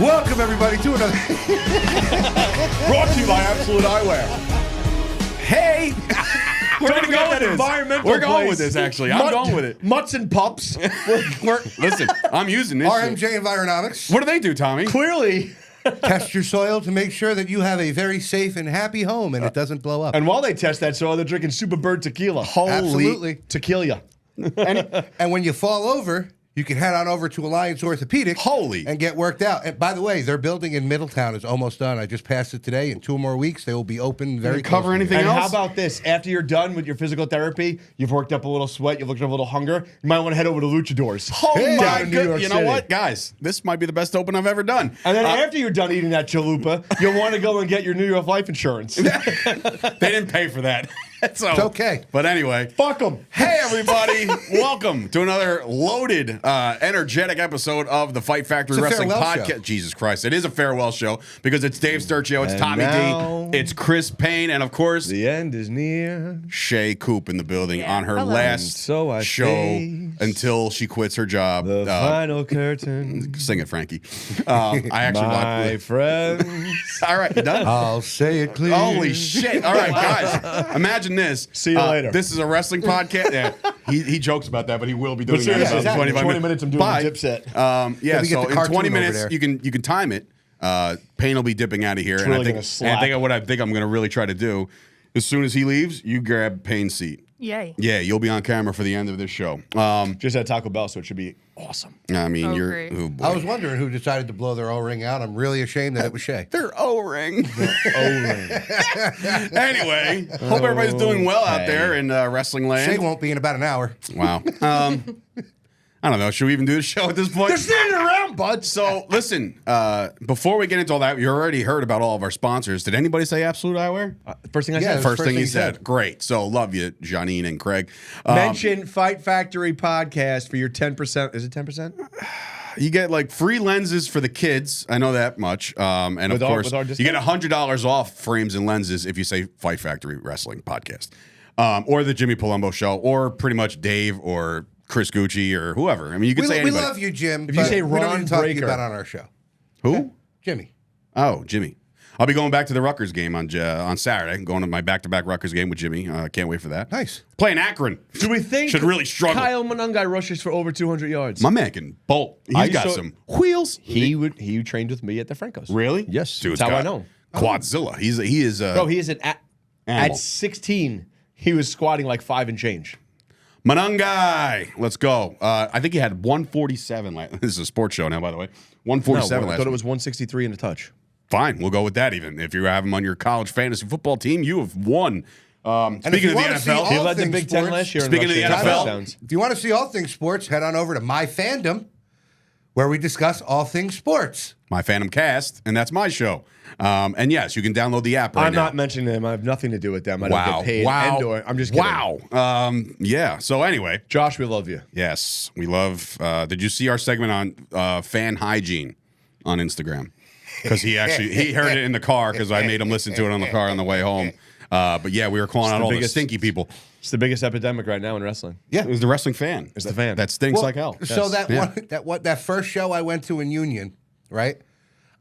Welcome, everybody, to another... Brought to you by Absolute Eyewear. Hey! We're going to go with this. We're going with this, actually. I'm going with it. Mutts and pups. Listen, I'm using this RMJ shit. Environomics. What do they do, Tommy? Clearly. Test your soil to make sure that you have a very safe and happy home and it doesn't blow up. And while they test that soil, they're drinking Super Bird tequila. Holy Absolutely. Tequila. And when you fall over, you can head on over to Alliance Orthopedic and get worked out. And by the way, their building in Middletown is almost done. I just passed it today. In 2 more weeks, they will be open very cover close anything And else? how about this? After you're done with your physical therapy, you've worked up a little sweat, you've looked up a little hunger, you might want to head over to Luchadors. Oh, Down my in New God. York You know City. what? Guys, this might be the best open I've ever done. And then after you're done eating that chalupa, you'll want to go and get your New York life insurance. They didn't pay for that. So, It's okay. But anyway. Fuck them. Hey, everybody. Welcome to another loaded, energetic episode of the Fight Factory It's a Wrestling farewell Podcast. show. Jesus Christ. It is a farewell show because it's Dave Sturchio, it's And Tommy now- D, it's Chris Payne, and of course, The end is near. Shay Cooper in the building on her Hello. last And so I show face until she quits her job. The final curtain. Sing it, Frankie. I actually My like friends. All right, you done? I'll say it clear. Holy shit. All right, guys. Imagine this. See you later. This is a wrestling podcast. Yeah, he jokes about that, but he will be doing But that. seriously, in exactly. 20 minutes I'm doing Bye. the dipset. Yeah, we get so the in cartoon 20 over minutes, there. you can time it. Payne will be dipping out of here. really and gonna I slap. think what I think I'm going to really try to do, as soon as he leaves, you grab Payne's seat. Yay. Yeah, you'll be on camera for the end of this show. Just had Taco Bell, so it should be awesome. I mean, Oh, you're... great. Oh, boy. I was wondering who decided to blow their O-ring out. I'm really ashamed that it was Shay. Their O-ring. O-ring. Anyway, hope everybody's doing well out there in wrestling land. Shay won't be in about an hour. Wow. I don't know. Should we even do the show at this point? They're standing around, bud. So, listen, before we get into all that, you already heard about all of our sponsors. Did anybody say Absolute Eyewear? First thing I Yeah, said. First thing he said. Great. So, love you, Janine and Craig. Mention Fight Factory Podcast for your 10%. Is it 10%? You get like free lenses for the kids. I know that much. And With of our- course, with our you get discount? $100 off frames and lenses if you say Fight Factory Wrestling Podcast. Or the Jimmy Palumbo Show, or pretty much Dave or Chris Gucci or whoever. I mean, you can say We anybody. love you, Jim. If you but say we don't Ron need to talk to you Breaker. about on our show. Who? Jimmy. Oh, Jimmy. I'll be going back to the Rutgers game on Saturday. Going to my back-to-back Rutgers game with Jimmy. Can't wait for that. Nice. Playing Akron. Do we think Should really struggle. Kyle Monungai rushes for over 200 yards? My man can bolt. He's got some wheels. He trained with me at the Francos. Really? Yes. Dude's That's how I got know. Quadzilla. He is. Bro, he is at Animal. 16. He was squatting like 5 and change. Manungai. Let's go. I think he had 147. This is a sports show now, by the way. 147 I last thought it week. was 163 in a touch. Fine. We'll go with that even. If you have him on your college fantasy football team, you have won. if Speaking you of the wanna see NFL, all He led the things Big Ten sports- last year. in Speaking of the rushing NFL, touchdowns. If you want to see all things sports, head on over to My Fandom, where we discuss all things sports. my Phantom Cast, and that's my show. And yes, you can download the app right I'm now. not mentioning them. I have nothing to do with them. I Wow. don't get paid. Wow. And/or, I'm just kidding. Wow. Yeah. So anyway, Josh, we love you. yes, we love. Did you see our segment on fan hygiene on Instagram? Because he heard it in the car because I made him listen to it on the car on the way home. But yeah, we were calling out the all the biggest- stinky people. It's the biggest epidemic right now in wrestling. It was the wrestling fan. It's the fan. That stinks like hell. So Yes. that first show I went to in Union, right?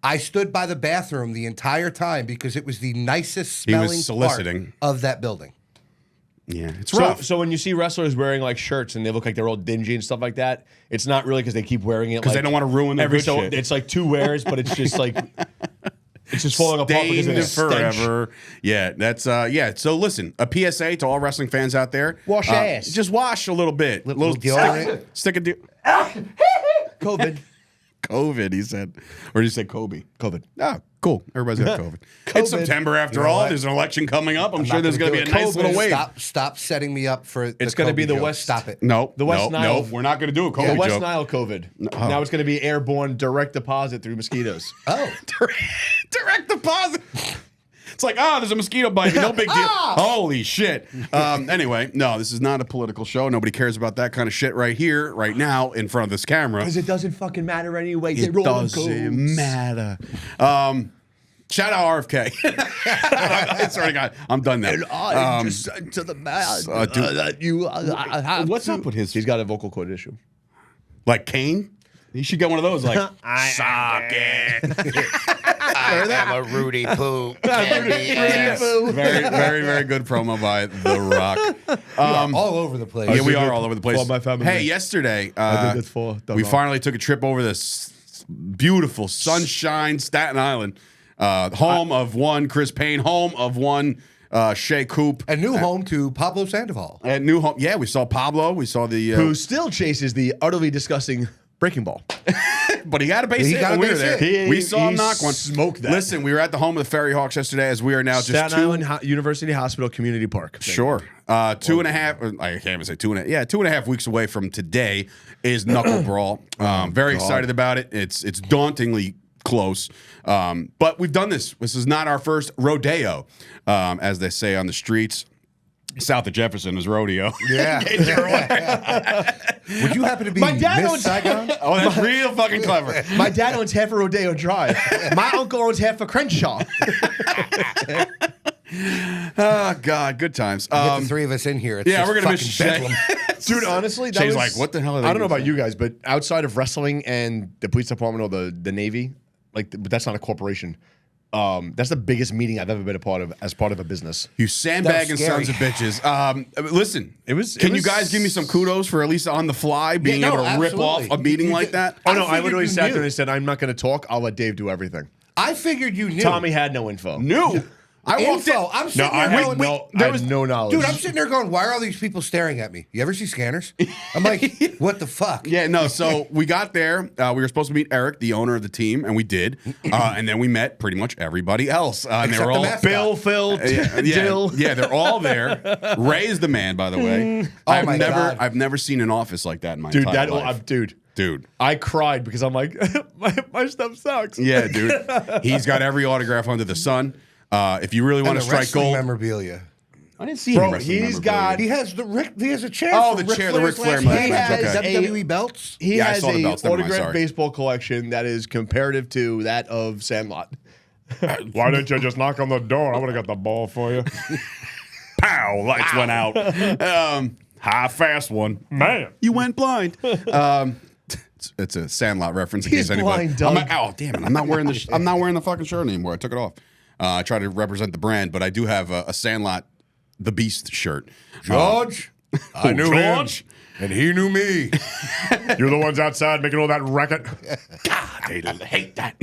I stood by the bathroom the entire time because it was the nicest He was smelling soliciting. part of that building. Yeah, it's rough. So when you see wrestlers wearing like shirts and they look like they're all dingy and stuff like that, it's not really because they keep wearing it. Because they don't want to ruin their every good so shit. it's like 2 wears, but it's just like it's just falling apart because of Stained the stench. forever. Yeah, that's yeah. So listen, a PSA to all wrestling fans out there: Wash your ass. Just wash a little bit. Little deodorant. Stick a COVID. COVID. He said, or did he say Kobe? COVID. Oh, cool. Everybody's got COVID. It's September after You know all. what? There's an election coming up. I'm sure Not there's going to do be it. a nice little wave. Stop setting me up for. It's gonna be the joke. West- Stop it. No, The West no, Nile- no. We're not going to do a COVID The West joke. Nile COVID. Now it's going to be airborne direct deposit through mosquitoes. Oh, Direct deposit. It's like, there's a mosquito bite. No big deal. Holy shit. Anyway, no, this is not a political show. Nobody cares about that kind of shit right here, right now, in front of this camera. Because it doesn't fucking matter anyway. It doesn't matter. Shout out RFK. I swear to God, I'm done now. I just said to the man dude. that you have What's to. up with his? He's got a vocal cord issue. Like Kane? You should get one of those. Like, suck it. I am a Rudy Poo. Very good promo by The Rock. All over the place. Yeah, we are all over the place. For my family. Hey, yesterday, we finally took a trip over this beautiful sunshine Staten Island, home of one Chris Payne, home of one Shay Cooper. A new home to Pablo Sandoval. A new home. Yeah, we saw Pablo. We saw the... who still chases the utterly disgusting breaking ball. But he got a base hit when we were there. We saw him knock one. Smoked that. Listen, we were at the home of the Ferry Hawks yesterday, as we are now Staten just Island University Hospital Community Park. Sure. 2.5, I can't even say 2.5. Yeah, 2.5 weeks away from today is Knuckle Brawl. Very excited about it. It's dauntingly close. But we've done this. This is not our first rodeo, as they say on the streets. South of Jefferson is rodeo. Yeah. Would you happen to be My dad Miss owns- Saigon? Oh, that's real fucking clever. My dad owns half a Rodeo Drive. My uncle owns half a Crenshaw. Oh, God, good times. Get the three of us in here. It's Yeah, just we're going to fucking miss Shay. bedlam. Dude, honestly, that Shay's was like, what the hell are they I don't know doing? about you guys, but outside of wrestling and the police department or the Navy, but that's not a corporation. That's the biggest meeting I've ever been a part of as part of a business. You sandbagging That was sons of bitches. Listen, can you guys give me some kudos for at least on the fly being no, able to rip off absolutely. a meeting You like did- that? Oh no, I figured literally you sat knew. there and said, "I'm not going to talk. I'll let Dave do everything." I figured you knew. Tommy had no info. New. I walked in. Info. I'm No, sitting I there had going, no knowledge. dude, I'm sitting there going, why are all these people staring at me? You ever see scanners? I'm like, what the fuck? Yeah, no. So we got there. We were supposed to meet Eric, the owner of the team, and we did. And then we met pretty much everybody else. And they Except were the all mascot. Bill, Phil, Dill. Yeah, they're all there. Ray is the man, by the way. Oh my God. I've never seen an office like that in my entire life. Dude. I cried because I'm like, my stuff sucks. Yeah, dude. He's got every autograph under the sun. If you really want And to the strike wrestling gold, memorabilia. I didn't see Bro, him wrestling he's memorabilia. He has a chair. Oh, from the chair, the Flair's Ric Flair last match. match. He has Okay. WWE belts. He Yeah, I has saw the a belts. Never mind, autographed sorry. baseball collection that is comparative to that of Sandlot. Why didn't you just knock on the door? I would have got the ball for you. Pow! Lights went out. High fast one. Man. You went blind. It's a Sandlot reference in He's case anybody. blind, Doug. Oh damn it! I'm not wearing the. I'm not wearing the fucking shirt anymore. I took it off. I try to represent the brand, but I do have a Sandlot, the Beast shirt. George, I knew George? him, and he knew me. You're the ones outside making all that racket. God, I hate that.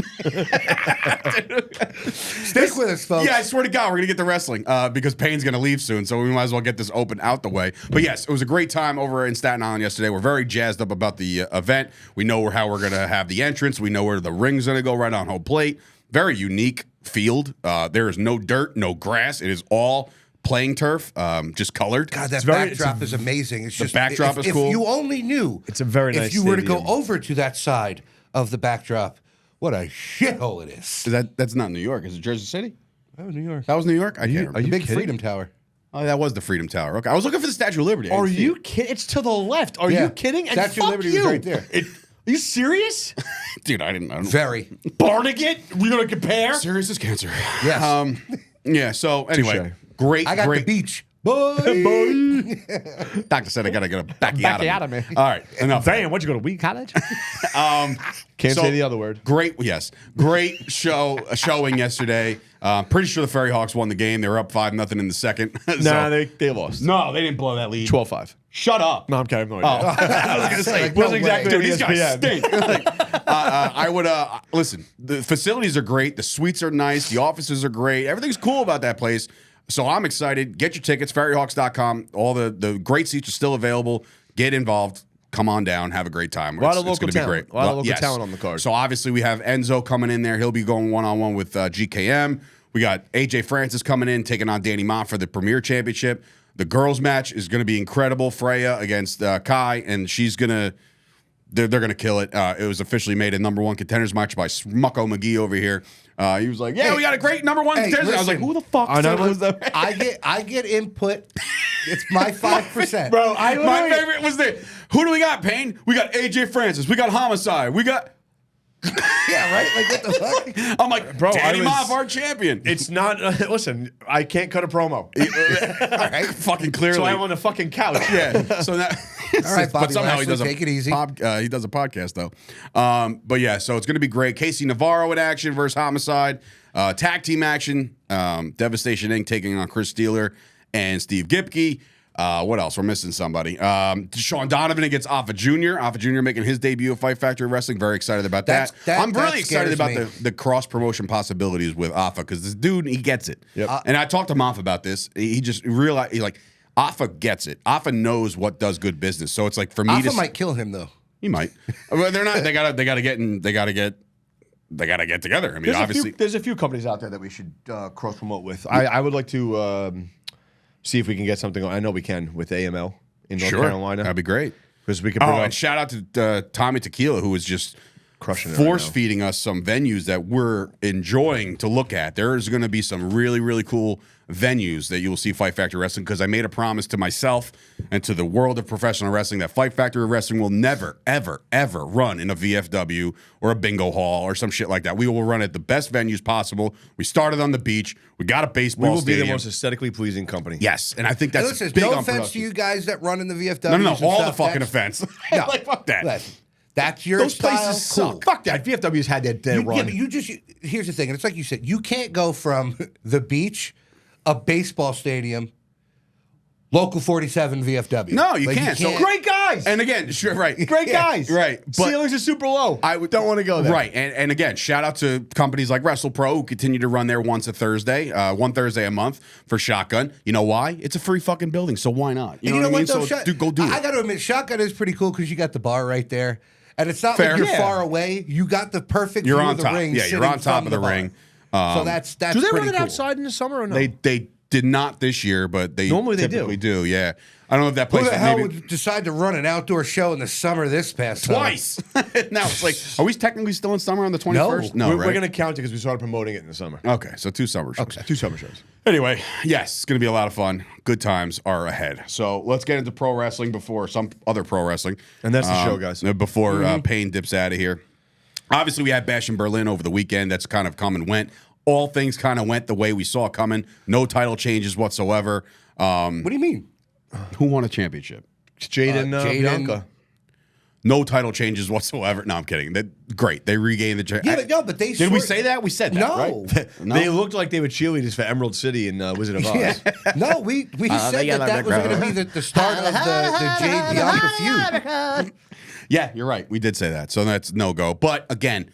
Stick with us, folks. Yeah, I swear to God, we're gonna get to wrestling because Payne's gonna leave soon, so we might as well get this open out the way. But yes, it was a great time over in Staten Island yesterday. We're very jazzed up about the event. We know how we're gonna have the entrance. We know where the ring's gonna go, right on home plate. Very unique field. There is no dirt, no grass. It is all playing turf, just colored. God, that backdrop is amazing. It's just backdrop is cool. If you only knew, It's a very nice If you were to go stadium. over to that side of the backdrop, what a shithole it is. That's not New York. Is it Jersey City? That was New York. That was New York. I can't remember. are The you big kidding? Freedom Tower. Oh, that was the Freedom Tower. Okay, I was looking for the Statue of Liberty. I Are didn't see you it. kidding? It's to the left. Are Yeah. you kidding? And Statue of fuck Liberty you. was right there. Are you serious? Dude? I didn't. Very. Barnegat? We're going to compare? Serious as cancer. Yes. Yeah. So anyway, Touche. great. I got great. the beach. Boy. Doctor said I gotta get a backiotomy. Backiotomy. All right, enough. Damn, what'd you go to Wheat College? Can't So, say the other word. Great, yes, great showing yesterday. Pretty sure the Ferry Hawks won the game. They were up 5-0 in the second. Nah, they lost. No, they didn't blow that lead. 12-5. Shut up. No, I'm kidding. No, I was gonna say, Like, no wasn't exactly dude, on these guys ESPN. stink. Like, I would listen. The facilities are great. The suites are nice. The offices are great. Everything's cool about that place. So I'm excited. Get your tickets, ferryhawks.com. All the great seats are still available. Get involved. Come on down. Have a great time. A lot of It's local gonna talent. be great. A lot of local talent on the card. So obviously we have Enzo coming in there. He'll be going one-on-one with GKM. We got AJ Francis coming in, taking on Danny Mott for the Premier Championship. The girls match is going to be incredible. Freya against Kai, and she's going to... They're going to kill it. It was officially made a #1 contenders match by Smucko McGee over here. He was like, "Yeah, we got a great #1 contenders." I was like, listen. "Who the fuck said it was that?" I get input. It's my 5%. Bro, My favorite was who do we got, Payne? We got AJ Francis. We got Homicide. We got... Yeah, right? Like, what the fuck? I'm like, Bro, Danny I was- Moff, our champion. It's not. Listen, I can't cut a promo. All right, fucking clearly. So I'm on the fucking couch. Yeah. So that All right, Bobby but somehow Lashley, take it easy. He does a podcast though. But yeah, so it's going to be great. Casey Navarro in action versus Homicide. Tag team action. Devastation Inc. taking on Chris Steeler and Steve Gipke. What else? We're missing somebody. Sean Donovan against Alpha Jr. Alpha Jr. making his debut at Fight Factory Wrestling. Very excited about that. I'm really excited about the cross promotion possibilities with Alpha because this dude, he gets it. Yep. And I talked to Alpha about this. He just realized, Alpha gets it. Alpha knows what does good business. So it's like for me Alpha might kill him though. He might. Well, they're not. They gotta get together. I mean, obviously, there's a few companies out there that we should cross promote with. I would like to see if we can get something. I know we can with AML in North Carolina. That'd be great. Because we could. And shout out to Tommy Tequila, who was just crushing it, force feeding us some venues that we're enjoying to look at. There's going to be some really, really cool venues that you will see Fight Factory Wrestling because I made a promise to myself and to the world of professional wrestling that Fight Factory Wrestling will never, ever, ever run in a VFW or a bingo hall or some shit like that. We will run at the best venues possible. We started on the beach. We got a baseball stadium. We will be the most aesthetically pleasing company. Yes, and I think that's big no on offense to you guys that run in the VFW. No, all the fucking offense. No, fuck that. That's your Those style. places Cool. suck. Fuck that. VFW's had their run. Yeah, but here's the thing, and it's like you said, you can't go from the beach, a baseball stadium, local 47 VFW. No, you can't. So great guys. And again, sure, right. Great guys. Right. But ceilings are super low. Don't want to go there. Right. And again, shout out to companies like WrestlePro who continue to run there once a Thursday, one Thursday a month for Shotgun. You know why? It's a free fucking building, so why not? You know what I mean? Though, So go do it. I got to admit, Shotgun is pretty cool because you got the bar right there. And it's not Fair. like you're Yeah. far away. You got the perfect You're view on of the top. ring. Yeah, you're on top of the ring. So that's Do they pretty run it cool. outside in the summer or no? They did not this year, but they Normally they typically do. Yeah. I don't know if that Who place the hell maybe would decide to run an outdoor show in the summer this past summer? twice. Now it's like, are we technically still in summer on the 21st? we're right? going to count it because we started promoting it in the summer. Okay, so 2 summer shows. Okay. 2 summer shows. Anyway, yes, it's going to be a lot of fun. Good times are ahead. So let's get into pro wrestling before some other pro wrestling. And that's the show, guys. Before Payne dips out of here. Obviously, we had Bash in Berlin over the weekend. That's kind of come and went. All things kind of went the way we saw coming. No title changes whatsoever. What do you mean? Who won a championship? Jade and Bianca. No title changes whatsoever. No, I'm kidding. Great. They regained the championship. Yeah, but they Did we say that? We said that, No. right? No. They looked like they were cheerleaders for Emerald City and Wizard of Oz. Yeah. No, we said that was going to be the start of the Jade Bianca feud. Yeah, you're right. We did say that. So that's no go. But again,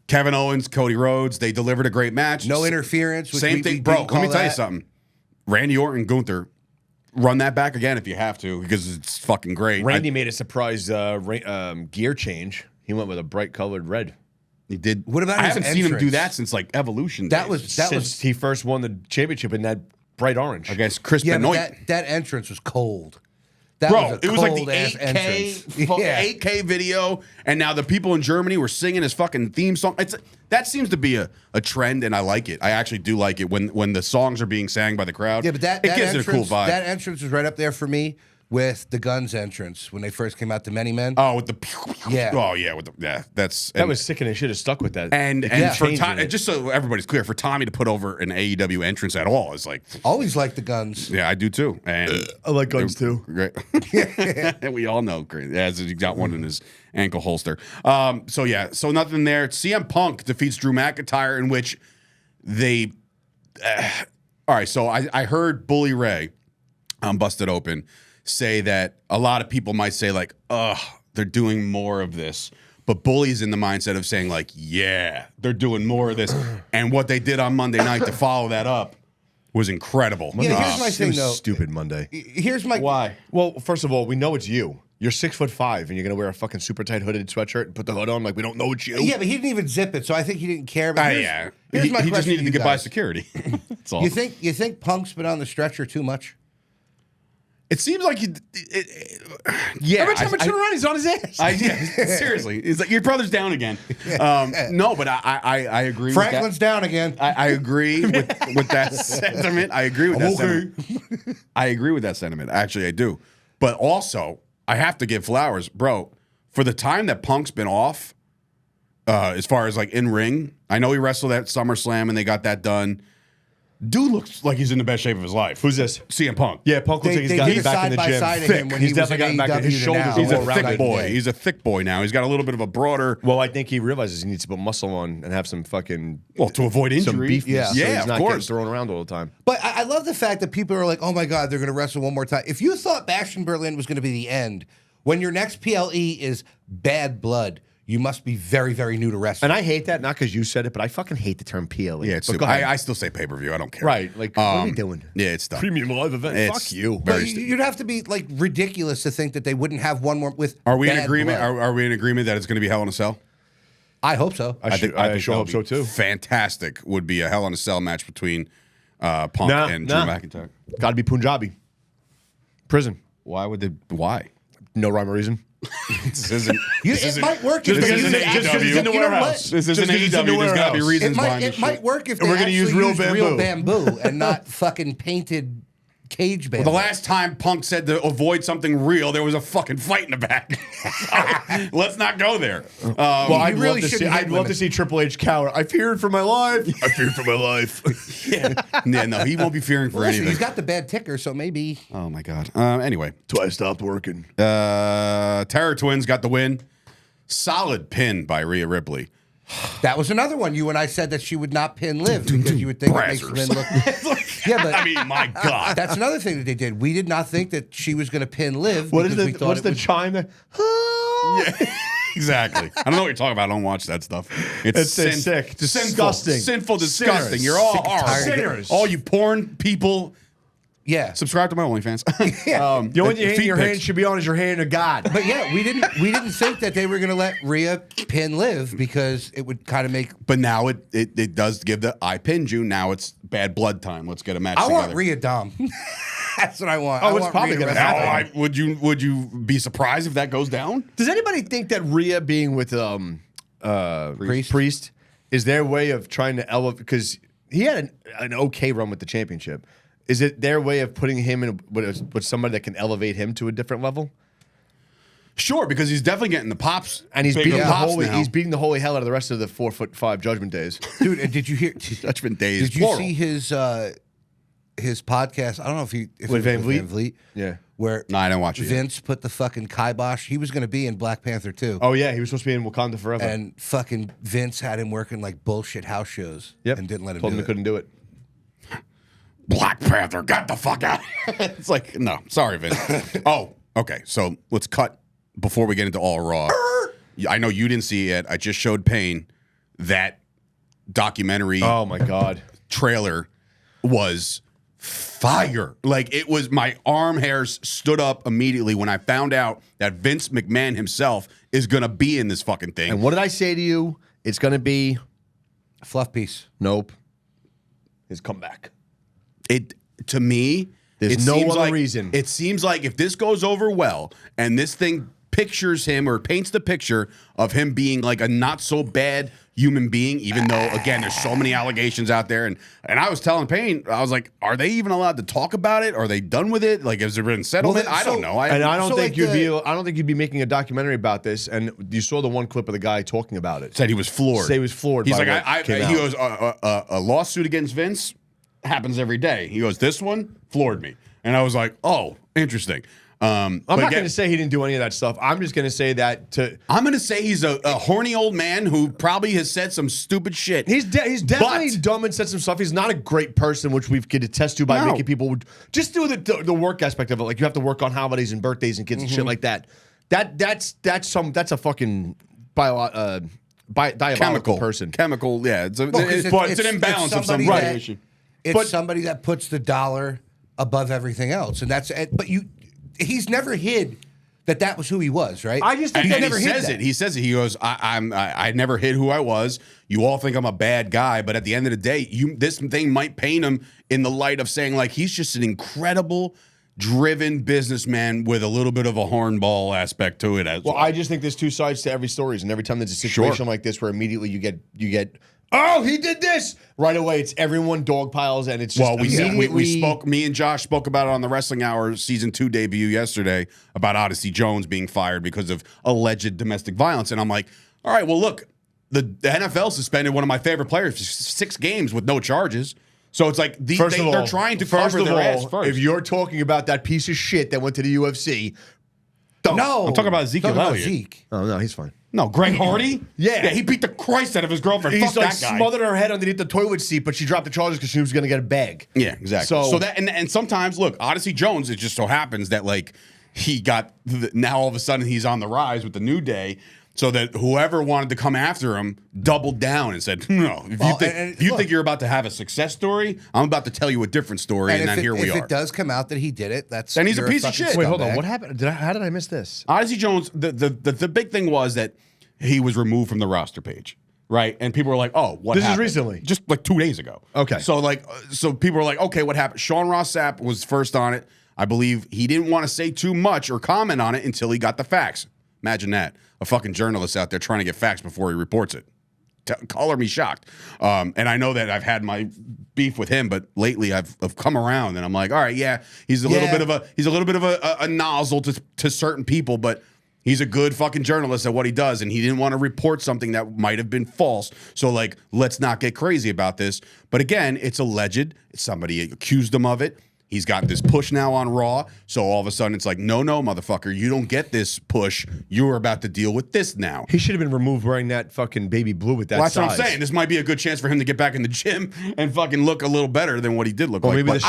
Kevin Owens, Cody Rhodes, they delivered a great match. No interference. Which Same we thing, bro. didn't Let me call tell you that. something. Randy Orton, Gunther, run that back again if you have to because it's fucking great. Randy made a surprise gear change. He went with a bright colored red. He did. What about I his haven't seen him do entrance? that since like Evolution. That days. was Since he first won the championship in that bright orange. I guess Chris yeah, Benoit. but that entrance was cold. That Bro, was a it was like the cold-ass 8K, entrance. Yeah. 8K video, and now the people in Germany were singing his fucking theme song. That seems to be a trend, and I like it. I actually do like it when the songs are being sang by the crowd. Yeah, but it gives entrance, it a cool vibe. That entrance was right up there for me with the Guns entrance when they first came out to Many Men. Oh, with the Yeah. Oh yeah, with the that's That was sick, and they should have stuck with that. and Yeah. for Changing it. just so everybody's clear, for Tommy to put over an AEW entrance at all is like, Always liked the Guns. yeah, I do too. And I like guns too. great. We all know great. As he got one in his ankle holster. So nothing there. CM Punk defeats Drew McIntyre, in which they. All right, so I heard Bully Ray, Busted Open, say that a lot of people might say like, ugh, they're doing more of this. But Bully's in the mindset of saying like, yeah, they're doing more of this. And what they did on Monday night to follow that up was incredible. Yeah, here's my It thing was though. stupid Monday. Here's my Why? Well, first of all, we know it's you. You're 6'5", and you're gonna wear a fucking super tight hooded sweatshirt and put the hood on like we don't know it's you. Yeah, but he didn't even zip it, so I think he didn't care. But Yeah. here's my He just question needed to you get by guys. security. That's all. You think Punk's been on the stretcher too much? It seems like yeah. Every time I turn around, he's on his ass. Seriously, it's like your brother's down again. No, but I agree. Franklin's with down again. that. I agree with that sentiment. I agree with that sentiment. I agree with that sentiment. Actually, I do. But also, I have to give flowers, bro, for the time that Punk's been off. As far as like in ring, I know he wrestled at SummerSlam and they got that done. Dude looks like he's in the best shape of his life. Who's this? CM Punk. Yeah, Punk looks like he's gotten back in the gym. Side of him when He's he was definitely at gotten back. His AEW shoulders now. are He's a all around. thick boy. He's a thick boy now. He's got a little bit of a broader. Well, I think he realizes he needs to put muscle on and have some fucking To avoid some injury. beef. Yeah. So Yeah, he's of not getting course. thrown around all the time. But I love the fact that people are like, oh my God, they're going to wrestle one more time. If you thought Bash in Berlin was going to be the end, when your next PLE is Bad Blood, you must be very, very new to wrestling. And I hate that, not because you said it, but I fucking hate the term PLE. Yeah, it's But stupid. go ahead. I still say pay-per-view. I don't care. Right. Like, what are we doing? Yeah, it's dumb. Premium live event. It's Fuck you. very But you'd have to be like ridiculous to think that they wouldn't have one more with. Are we in Bad agreement? Blood. Are we in agreement that it's going to be Hell in a Cell? I hope so. I think sure hope that so would be too. Fantastic would be a Hell in a Cell match between Punk and Drew McIntyre. Got to be Punjabi. Prison. Why would they? Why? No rhyme or reason. This isn't. It might work Just if they because use it's it in- just 'cause actually- it's in the you know warehouse. what? This isn't Just 'cause it's in the AEW. There's got to be warehouse. reasons It behind this might shit. work if And they we're gonna use actually real used real bamboo. bamboo and not fucking painted cage bamboo. Well, the last time Punk said to avoid something real, there was a fucking fight in the back. Let's not go there. Well, I'd really love to see. shouldn't hit I'd love women. to see Triple H cower. I feared for my life. I feared for my life. yeah, no, he won't be fearing for Listen, anything. he's got the bad ticker, so maybe. Oh my god. Anyway, That's why I stopped working. Terror Twins got the win. Solid pin by Rhea Ripley. That was another one. You and I said that she would not pin Liv because you would think it makes Brazzers. Lynn look. Yeah, but I mean, my god. that's another thing that they did. We did not think that she was going to pin Liv. What is because we the thought what's it the was- chime that? Exactly. I don't know what you're talking about. I don't watch that stuff. It's sick, disgusting. Sinful, disgusting. Sinners. You're all Sick and horrible. tired of Sinners. All you porn people. Yeah, Subscribe to my OnlyFans. The only thing feet your pics. hand should be on is your hand of God. but yeah, we didn't think that they were going to let Rhea pin Liv because it would kind of make. But now it does give the I pinned you. Now it's bad blood time. Let's get a match I together. want Rhea Dom. That's what I want. Oh, I it's want probably Rhea gonna wrestle. happen. Would you be surprised if that goes down? Does anybody think that Rhea being with Priest is their way of trying to elevate? Because he had an okay run with the championship. Is it their way of putting him in with somebody that can elevate him to a different level? Sure, because he's definitely getting the pops. And he's bigger beating pops now. he's beating the holy hell out of the rest of the 4'5" Judgment Days. Dude, and did you hear? Judgment Days. Did you plural. see his podcast? I don't know if it With was Van with Vliet? Van Vliet. Yeah. Where No, I didn't watch it yet. Vince put the fucking kibosh. He was going to be in Black Panther too. Oh yeah, he was supposed to be in Wakanda forever. And fucking Vince had him working like bullshit house shows. Yep. And didn't let him Told do him he it. couldn't do it. Black Panther, got the fuck out. It's like, no, sorry, Vince. Oh, okay. So let's cut before we get into All Raw. I know you didn't see it. I just showed Payne that documentary Oh my god. trailer was fire. Like, it was, my arm hairs stood up immediately when I found out that Vince McMahon himself is going to be in this fucking thing. And what did I say to you? It's gonna be Fluff piece. nope. His comeback. It to me, There's it no seems other like, reason. It seems like if this goes over well and this thing pictures him or paints the picture of him being like a not so bad human being, even though again there's so many allegations out there, and I was telling Payne, I was like, are they even allowed to talk about it? Are they done with it? Like, has there been settlement? Well, I don't know. And I don't So, think like, I don't think you'd be making a documentary about this. And you saw the one clip of the guy talking about it. said he was floored. Say he was floored He's by like, what came he out. goes, a lawsuit against Vince happens every day. He goes, this one floored me, and I was like, oh, interesting. I'm not going to say he didn't do any of that stuff. I'm just going to say that I'm going to say he's a horny old man who probably has said some stupid shit. he's definitely But- dumb and said some stuff. He's not a great person, which we could attest to by No. making people just do the work aspect of it. Like you have to work on holidays and birthdays and kids and shit like that. That's a fucking diabolical person. Chemical, yeah. It's, Well, it's an imbalance of some somebody right that- issue. It's But- somebody that puts the dollar above everything else, and that's. But he's never hid that was who he was, right? I just think And they he never hid says that. it. He says it. He goes, I never hid who I was. You all think I'm a bad guy, but at the end of the day, this thing might paint him in the light of saying like he's just an incredible, driven businessman with a little bit of a hornball aspect to it as well. Well, I just think there's two sides to every story, and every time there's a situation Sure. like this where immediately you get oh, he did this right away. It's everyone dog piles, and it's just Well, we immediately spoke. Me and Josh spoke about it on the Wrestling Hour season 2 debut yesterday about Odyssey Jones being fired because of alleged domestic violence, and I'm like, all right, well, look, the NFL suspended one of my favorite players for 6 games with no charges. So it's like they're trying to cover their ass first. If you're talking about that piece of shit that went to the UFC, no, I'm talking about Ezekiel Elliott. Zeke. Oh no, he's fine. No, Greg Hardy? Yeah. He beat the Christ out of his girlfriend. He's Fuck like that guy. smothered her head underneath the toilet seat, but she dropped the charges because she was going to get a bag. Yeah, exactly. So that and sometimes, look, Odyssey Jones, it just so happens that like he got now all of a sudden he's on the rise with the New Day. So that whoever wanted to come after him doubled down and said, no, if you think you're about to have a success story, I'm about to tell you a different story, and then here we are. If it does come out that he did it, then he's a piece of shit. Wait, hold on. What happened? How did I miss this? Odyssey Jones, the big thing was that he was removed from the roster page, right? And people were like, oh, what happened? This is recently. Just like 2 days ago. Okay. So people were like, okay, what happened? Sean Ross Sapp was first on it. I believe he didn't want to say too much or comment on it until he got the facts. Imagine that. A fucking journalist out there trying to get facts before he reports it. Color me shocked. And I know that I've had my beef with him, but lately I've come around and I'm like, all right, yeah, he's a little bit of a nozzle to certain people, but he's a good fucking journalist at what he does, and he didn't want to report something that might have been false. So, like, let's not get crazy about this. But again, it's alleged. Somebody accused him of it. He's got this push now on Raw. So all of a sudden it's like, no, motherfucker, you don't get this push. You're about to deal with this now. He should have been removed wearing that fucking baby blue with that size. That's what I'm saying. This might be a good chance for him to get back in the gym and fucking look a little better than what he did look like. Maybe the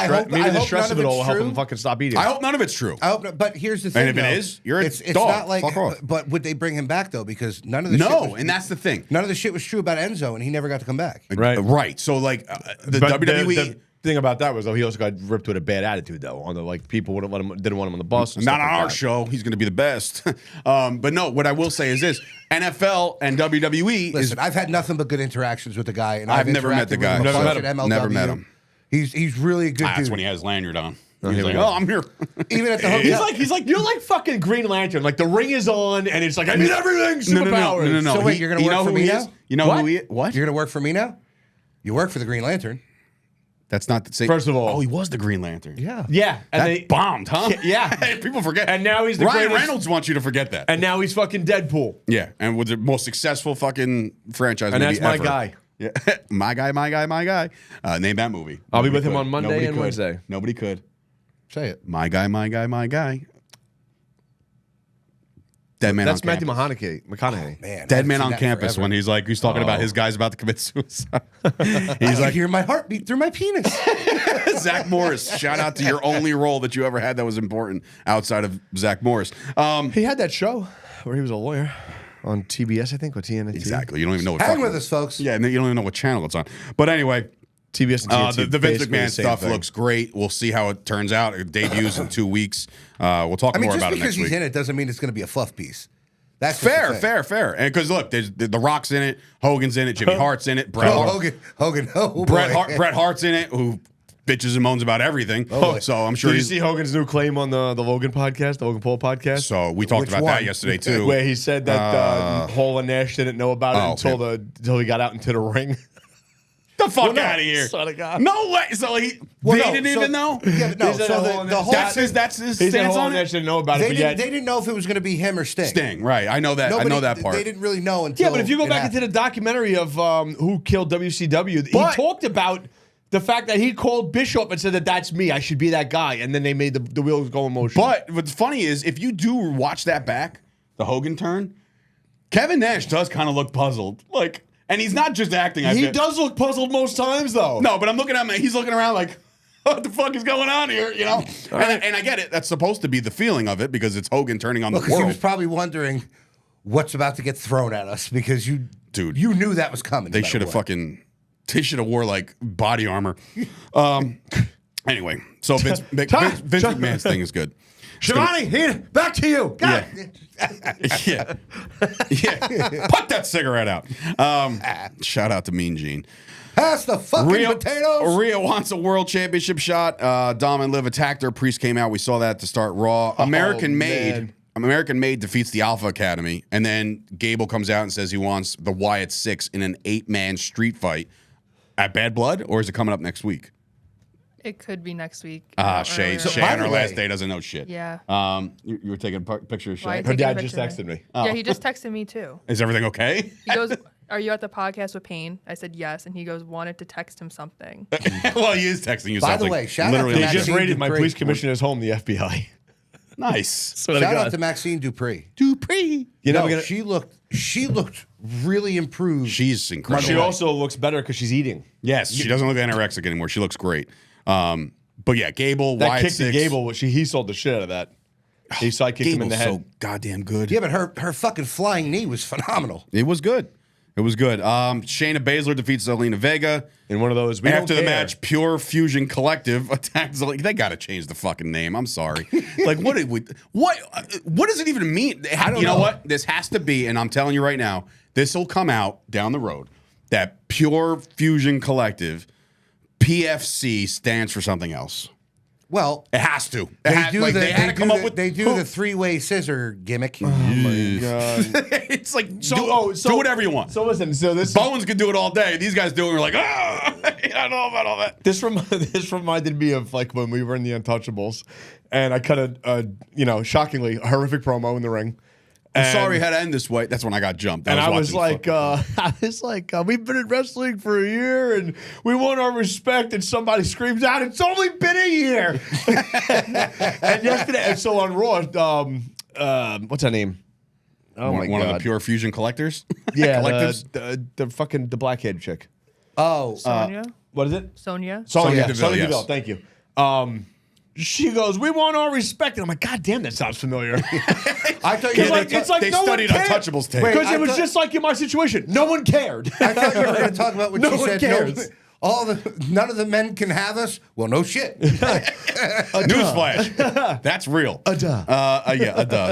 stress of it all will help true. him fucking stop eating. I hope none of it's true. But here's the thing. And if it is, you're a it's dog. not like. Fuck off. But would they bring him back though? Because none of the and that's the thing. None of the shit was true about Enzo, and he never got to come back. Right. So like the WWE. The thing about that was though he also got ripped with a bad attitude though. On the like people didn't want him on the bus. Not on our show. He's going to be the best. But no, what I will say is this: NFL and WWE. Listen, I've had nothing but good interactions with the guy, and I've never met the guy. Never met him. He's really a good dude. That's when he had his lanyard on. He's like, oh, I'm here. Even at the hotel. He's like, you're like fucking Green Lantern. Like the ring is on, and it's like, I mean everything. Superpowers. No. So wait, you're going to work for me now? You know who he is? What? You're going to work for me now? You work for the Green Lantern. That's not the same. First of all, he was the Green Lantern. Yeah. And they bombed, huh? Yeah. People forget. And now he's the Ryan greatest. Reynolds wants you to forget that. And now he's fucking Deadpool. Yeah, and with the most successful fucking franchise and movie that's my ever. guy. Yeah, my guy. Name that movie. I'll be with him on Monday and Wednesday. Nobody could. Say it. My guy. Dead man. That's on Matthew campus. McConaughey. Man, Dead man on campus when he's talking about his guy's about to commit suicide. He's like, hear my heartbeat through my penis. Zach Morris. Shout out to your only role that you ever had that was important outside of Zach Morris. He had that show where he was a lawyer on TBS, I think, or TNT. Exactly. You don't even know what. Hang with us, folks. Yeah, you don't even know what channel it's on. But anyway. TBS and TNT. The Vince McMahon stuff looks great. We'll see how it turns out. It debuts in 2 weeks. We'll talk more about it next week. Just because he's in it doesn't mean it's going to be a fluff piece. That's fair. And because look, there's The Rock's in it, Hogan's in it, Jimmy Hart's in it, Bret Hart's in it, who bitches and moans about everything. So I'm sure. Did you see Hogan's new claim on the Logan podcast, the Logan Paul podcast? So we talked about that yesterday too, where he said that Hall and Nash didn't know about it until he got out into the ring. The fuck out of here! Son of God. No way. So they didn't even know. Yeah, no. So the whole that's his he stance Hall on and Nash it. didn't know about they it. Didn't, they didn't know if it was going to be him or Sting. Sting, right? I know that. I know that part. They didn't really know until. Yeah, but if you go back into the documentary of who killed WCW, he talked about the fact that he called Bishop and said that's me. I should be that guy, and then they made the wheels go in motion. But what's funny is if you do watch that back, the Hogan turn, Kevin Nash does kind of look puzzled, and he's not just acting. He does look puzzled most times, though. No, but I'm looking at him. He's looking around like, what the fuck is going on here? You know? And I get it. That's supposed to be the feeling of it because it's Hogan turning on the world. He was probably wondering what's about to get thrown at us because you knew that was coming. They should have wore body armor. Anyway, so Vince McMahon's thing is good. Shivani, here, back to you. Yeah. Put that cigarette out. Shout out to Mean Gene. Pass the fucking potatoes. Rhea wants a world championship shot. Dom and Liv attacked her. Priest came out. We saw that to start Raw. American Made defeats the Alpha Academy. And then Gable comes out and says he wants the Wyatt Six in an 8-man street fight at Bad Blood, or is it coming up next week? It could be next week. Shay on her last day doesn't know shit. Yeah. You were taking a picture of Shay? Her dad just texted me. Yeah, he just texted me too. Is everything okay? He goes, are you at the podcast with Payne? I said yes, and he goes, wanted to text him something. Well, he is texting you By something. the way, shout out Literally. to They Maxine just raided my Dupree. police commissioner's home, the FBI. Nice. Swear to Shout God. out to Maxine Dupree. Dupree. You know, No, she looked really improved. She's incredible. she also looks better because she's eating. Yes, she doesn't look anorexic anymore. She looks great. But yeah, Gable, That Wyatt kick to Six. Gable, he sold the shit out of that. He sidekicked him in Gable's the head. so goddamn good. Yeah, but her fucking flying knee was phenomenal. It was good. It was good. Shayna Baszler defeats Zelina Vega. In one of those, After the match, Pure Fusion Collective attacks Zelina. They got to change the fucking name. I'm sorry. Like, what does it even mean? You know what? This has to be, and I'm telling you right now, this will come out down the road. That Pure Fusion Collective, PFC, stands for something else. Well, It has to. they do the the three-way scissor gimmick. It's like do whatever you want. So listen, Bowens could do it all day. These guys do it. And we're like, I don't know about all that. This reminded me of like when we were in the Untouchables, and I cut a shockingly horrific promo in the ring. I'm sorry it had to end this way. That's when I got jumped. I was like, we've been in wrestling for a year and we want our respect. And somebody screams out, "It's only been a year!" And yesterday, so on Raw, what's her name? Oh my one God. of the Pure Fusion collectors. Yeah, collectives. the fucking the blackhead chick. Oh, Sonia? What is it? Sonia? Sonya Deville, Sonya yes. Deville. Thank you. She goes, "We want our respect," and I'm like, "God damn, that sounds familiar." I thought It's like they no one studied cared. Untouchables tape. Wait, Because I it was thought- just like in my situation. No one cared. I thought you were going to talk about when No she one said cares. none of the men can have us. Well, no shit. Newsflash. That's real. A duh.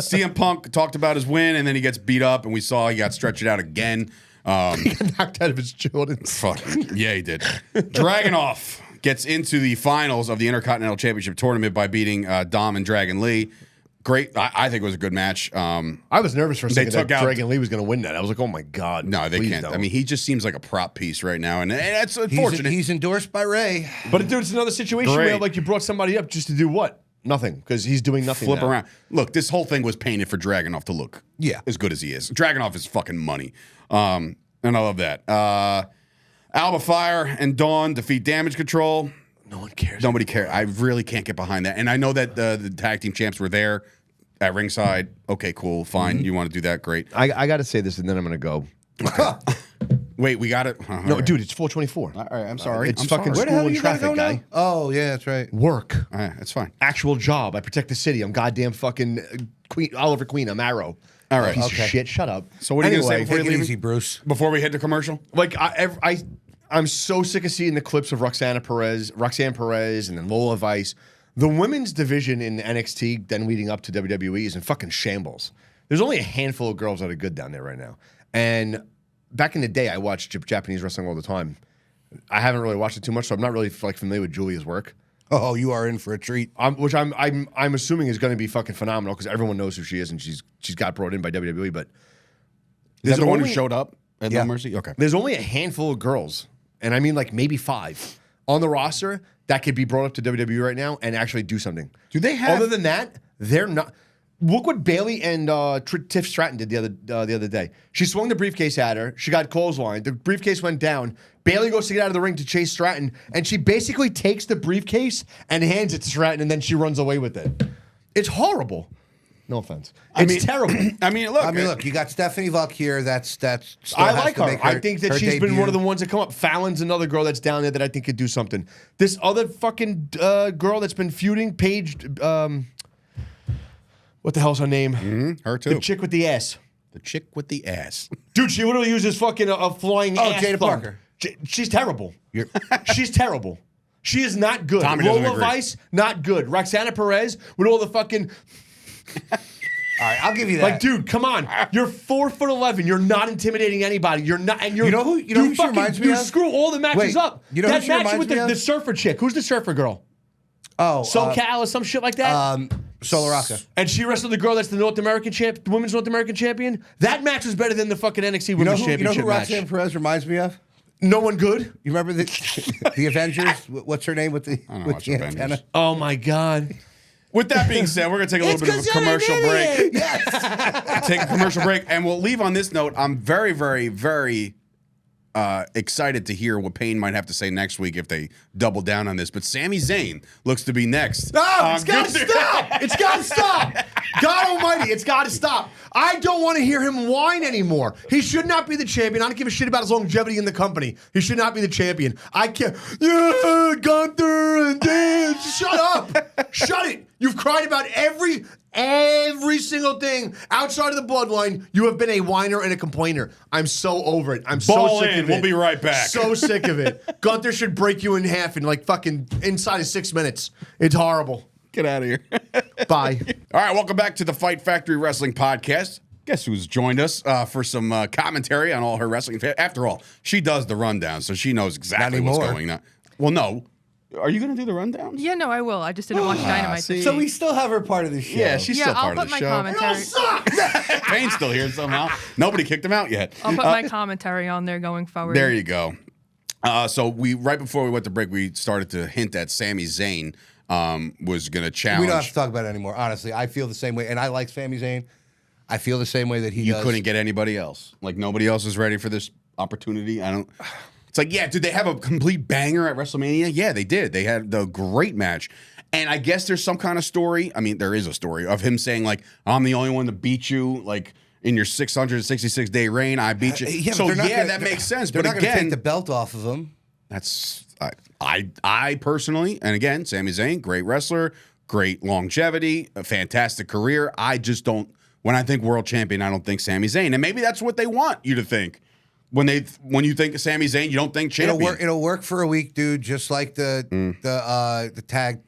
CM Punk talked about his win, and then he gets beat up, and we saw he got stretched out again. He got knocked out of his children. Fuck. Yeah, he did. Dragunov gets into the finals of the Intercontinental Championship tournament by beating Dom and Dragon Lee. Great. I think it was a good match. I was nervous for a second that took out- Dragon Lee was going to win that. I was like, "Oh my God!" No, they please can't. don't. I mean, he just seems like a prop piece right now, and that's He's, unfortunate. he's endorsed by Ray. but dude, it's another situation Great. where like you brought somebody up just to do what? Nothing, because he's doing nothing. Flip now. around. Look, this whole thing was painted for Dragunov to look as good as he is. Dragunov is fucking money. And I love that. Alba Fire and Dawn defeat Damage Control. No one cares. Nobody cares. I really can't get behind that. And I know that the tag team champs were there at ringside. Okay, cool, fine. You want to do that? Great. I got to say this, and then I'm going to go. Wait, we got it. No, dude, it's 424. All right, I'm sorry. It's I'm fucking sorry. Where the hell school are and you gotta traffic, go guy. now? Oh, yeah, that's right. Work, All right, that's fine. actual job. I protect the city. I'm goddamn fucking Queen, Oliver Queen. I'm Arrow. All right. Piece Okay. of shit. Shut up. So what are you gonna say Anyway, before Take you it leave? easy, Bruce. Before we hit the commercial? Like I'm so sick of seeing the clips of Roxanne Perez, and then Lola Vice. The women's division in NXT, then leading up to WWE, is in fucking shambles. There's only a handful of girls that are good down there right now. And back in the day, I watched Japanese wrestling all the time. I haven't really watched it too much, so I'm not really like familiar with Julia's work. Oh, you are in for a treat. Which I'm assuming is going to be fucking phenomenal because everyone knows who she is and she's got brought in by WWE. But Is that the one who only- showed up at Yeah. No Mercy? Okay. There's only a handful of girls, and I mean like maybe 5 on the roster that could be brought up to WWE right now and actually do something. Do they have- Other than that, they're not. Look what Bailey and Tiff Stratton did the other day. She swung the briefcase at her. She got clotheslined. The briefcase went down. Bailey goes to get out of the ring to chase Stratton, and she basically takes the briefcase and hands it to Stratton, and then she runs away with it. It's horrible. No offense. It's terrible. I mean, look. You got Stephanie Vuck here. That's still I has like to her. make I think that her she's been debut. one of the ones that come up. Fallon's another girl that's down there that I think could do something. This other fucking girl that's been feuding, Paige. What the hell's her name? Her too. The chick with the ass. The chick with the ass. Dude, she literally uses fucking a flying ass. Jada thumb. Parker. She's terrible. She's terrible. She is not good. Tommy doesn't Lola agree. Vice, not good. Roxana Perez with all the fucking All right, I'll give you that. like, dude, come on. You're 4'11". You're not intimidating anybody. You're not, and you're. You know who she fucking, reminds me you of? screw all the matches Wait, up. you know who that she match reminds with me of? the surfer chick. Who's the surfer girl? oh, SoCal or some shit like that. Solar Rocka. And she wrestled the girl that's the North American champ, the women's North American champion. That match was better than the fucking NXT You know Women's who Championship match. Roxanne Perez reminds me of? No one good. You remember the Avengers? What's her name with the don't with watch the Avengers. antenna? Oh my god. With that being said, we're going to take a little bit of a commercial break. Yes. Take a commercial break, and we'll leave on this note. I'm very, very, very excited to hear what Payne might have to say next week if they double down on this. But Sami Zayn looks to be next. No, it's got to stop. It's got to stop. God almighty, it's got to stop. I don't want to hear him whine anymore. He should not be the champion. I don't give a shit about his longevity in the company. He should not be the champion. I can't. Yeah, Gunther and Dan. Shut up. Shut it. You've cried about every single thing outside of the bloodline. You have been a whiner and a complainer. I'm so over it. I'm so sick of it. We'll be right back. So sick of it. Gunther should break you in half in like fucking inside of 6 minutes. It's horrible. Get out of here. Bye. All right, welcome back to the Fight Factory Wrestling Podcast. Guess who's joined us for some commentary on all her wrestling? After all, she does the rundown, so she knows exactly what's going on. Well, no. Are you going to do the rundown? Yeah, no, I will. I just didn't watch Dynamite. This So week. we still have her part of the show. Yeah, she's still part I'll of put the my show. commentary. Payne's still here somehow. Nobody kicked him out yet. I'll put my commentary on there going forward. There you go. So right before we went to break, we started to hint that Sami Zayn was going to challenge. We don't have to talk about it anymore. Honestly, I feel the same way, and I like Sami Zayn. I feel the same way that he does. You couldn't get anybody else. Like nobody else is ready for this opportunity. It's like, yeah, did they have a complete banger at WrestleMania? Yeah, they did. They had the great match. And I guess there's some kind of story. I mean, there is a story of him saying, like, I'm the only one to beat you, like, in your 666-day reign, I beat you. That makes sense. They're But not going to again, take the belt off of him. that's I personally, and again, Sami Zayn, great wrestler, great longevity, a fantastic career. I just don't, when I think world champion, I don't think Sami Zayn. And maybe that's what they want you to think. When you think of Sami Zayn, you don't think champion. It'll work for a week, dude. Just like the tag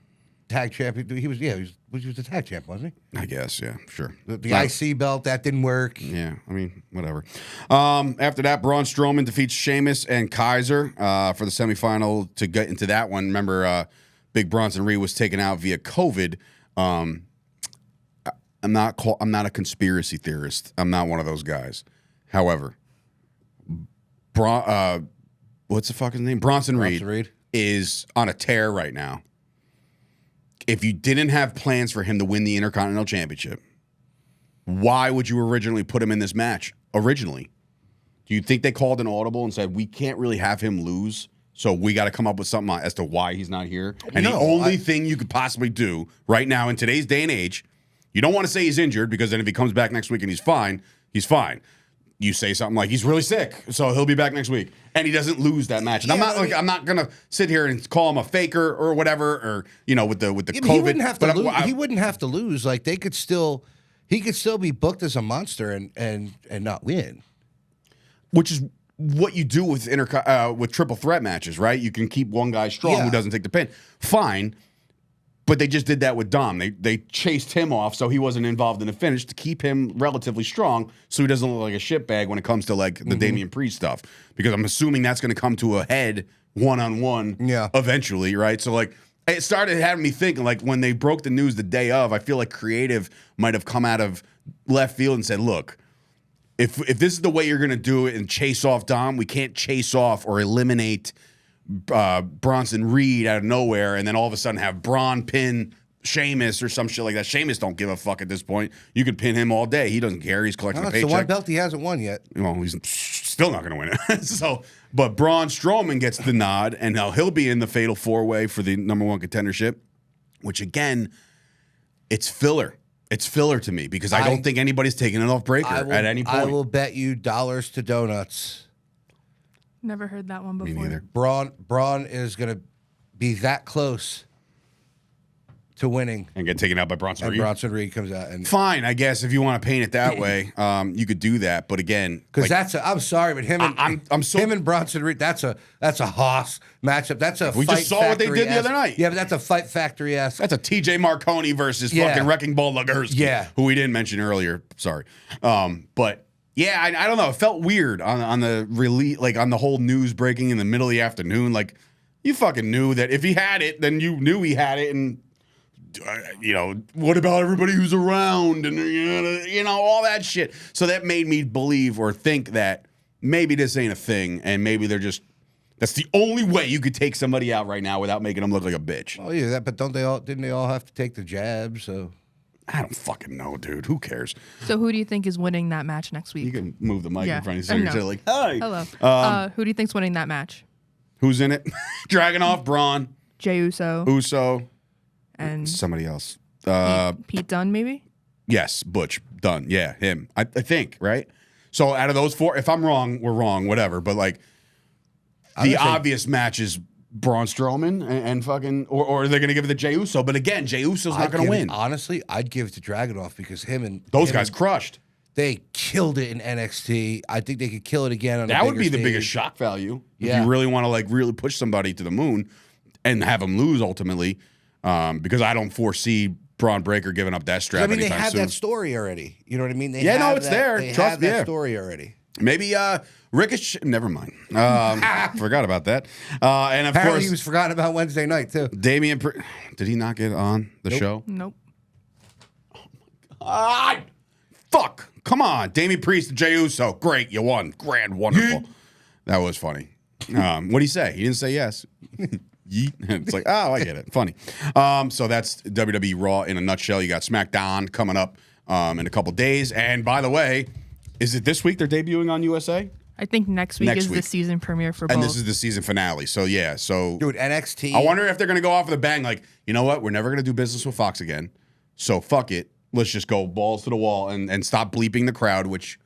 champion. He was the tag champ, wasn't he? I guess, yeah, sure. The IC belt that didn't work. Yeah, I mean, whatever. After that, Braun Strowman defeats Sheamus and Kaiser for the semifinal. To get into that one, remember, Big Bronson Reed was taken out via COVID. I'm not a conspiracy theorist. I'm not one of those guys. However, what's the fucking name? Bronson Reed is on a tear right now. If you didn't have plans for him to win the Intercontinental Championship, why would you originally put him in this match? Originally, do you think they called an audible and said, we can't really have him lose, so we got to come up with something as to why he's not here? And the only thing you could possibly do right now in today's day and age, you don't want to say he's injured, because then if he comes back next week and he's fine, he's fine. You say something like he's really sick, so he'll be back next week, and he doesn't lose that match. And I'm not gonna sit here and call him a faker or whatever, or with the COVID. He wouldn't have to lose. He wouldn't have to lose. Like he could still be booked as a monster and not win. Which is what you do with with triple threat matches, right? You can keep one guy strong who doesn't take the pin. Fine. But they just did that with Dom. They chased him off so he wasn't involved in the finish to keep him relatively strong so he doesn't look like a shitbag when it comes to like the Damian Priest stuff. Because I'm assuming that's going to come to a head one-on-one eventually, right? So like it started having me thinking, like when they broke the news the day of, I feel like creative might have come out of left field and said, look, if this is the way you're going to do it and chase off Dom, we can't chase off or eliminate Bronson Reed out of nowhere, and then all of a sudden have Braun pin Sheamus or some shit like that. Sheamus don't give a fuck at this point. You could pin him all day. He doesn't care. He's collecting a paycheck. It's the one belt he hasn't won yet. Well, he's still not going to win it. But Braun Strowman gets the nod, and now he'll be in the Fatal 4-Way for the #1 contendership, which again, it's filler. It's filler to me because I don't think anybody's taking it off Breaker at any point. I will bet you dollars to donuts. Never heard that one before. Me neither. Braun is going to be that close to winning. And get taken out by Bronson Reed. And Bronson Reed comes out. And fine, I guess, if you want to paint it that way, you could do that. But again, because I'm sorry, but him and Bronson Reed, that's a Haas matchup. That's a we just saw what they did the other night. Yeah, but that's a Fight Factory-esque. That's a TJ Marconi versus fucking Wrecking Ball Legursky, who we didn't mention earlier. Sorry, but. Yeah, I don't know. It felt weird on the release, like on the whole news breaking in the middle of the afternoon. Like, you fucking knew that if he had it, then you knew he had it. And, what about everybody who's around? And, all that shit. So that made me believe or think that maybe this ain't a thing. And maybe that's the only way you could take somebody out right now without making them look like a bitch. Oh, yeah, but didn't they all have to take the jab? So. I don't fucking know, dude. Who cares? So who do you think is winning that match next week? You can move the mic Yeah, in front of I you know. so you're like, hi. Hello. Who do you think's winning that match? Who's in it? Dragunov, Braun, Jey Uso Uso, and somebody else. Pete Dunne, maybe? Yes, Butch, Dunn. Yeah, him. I think, right? So out of those four, if I'm wrong, we're wrong, whatever. But like the obvious match is Braun Strowman and fucking, or they're going to give it to Jey Uso. But again, Jey Uso's not going to win. Honestly, I'd give it to Dragunov because Those guys crushed. They killed it in NXT. I think they could kill it again on That would be the stage. biggest shock value. Yeah. If you really want to like really push somebody to the moon and have them lose ultimately, because I don't foresee Braun Breaker giving up that strap I mean, they anytime have soon. that story already. You know what I mean? They Yeah, no, have it's that- there. They Trust have me, that yeah. story already. Maybe Ricochet. Never mind. Forgot about that. And of Apparently, course, he was forgotten about Wednesday night too. Damian. Did he not get on the show? Nope. Fuck. Come on. Damian Priest and Jey Uso. Great. You won. Grand. Wonderful. That was funny. What did he say? He didn't say yes. Yeet. It's like, oh, I get it. Funny. So that's WWE Raw in a nutshell. You got SmackDown coming up in a couple days. And by the way, is it this week they're debuting on USA? I think next week is the season premiere for both. And this is the season finale. So yeah. So Dude, NXT. I wonder if they're going to go off with a bang. Like, you know what? We're never going to do business with Fox again. So fuck it. Let's just go balls to the wall and stop bleeping the crowd, which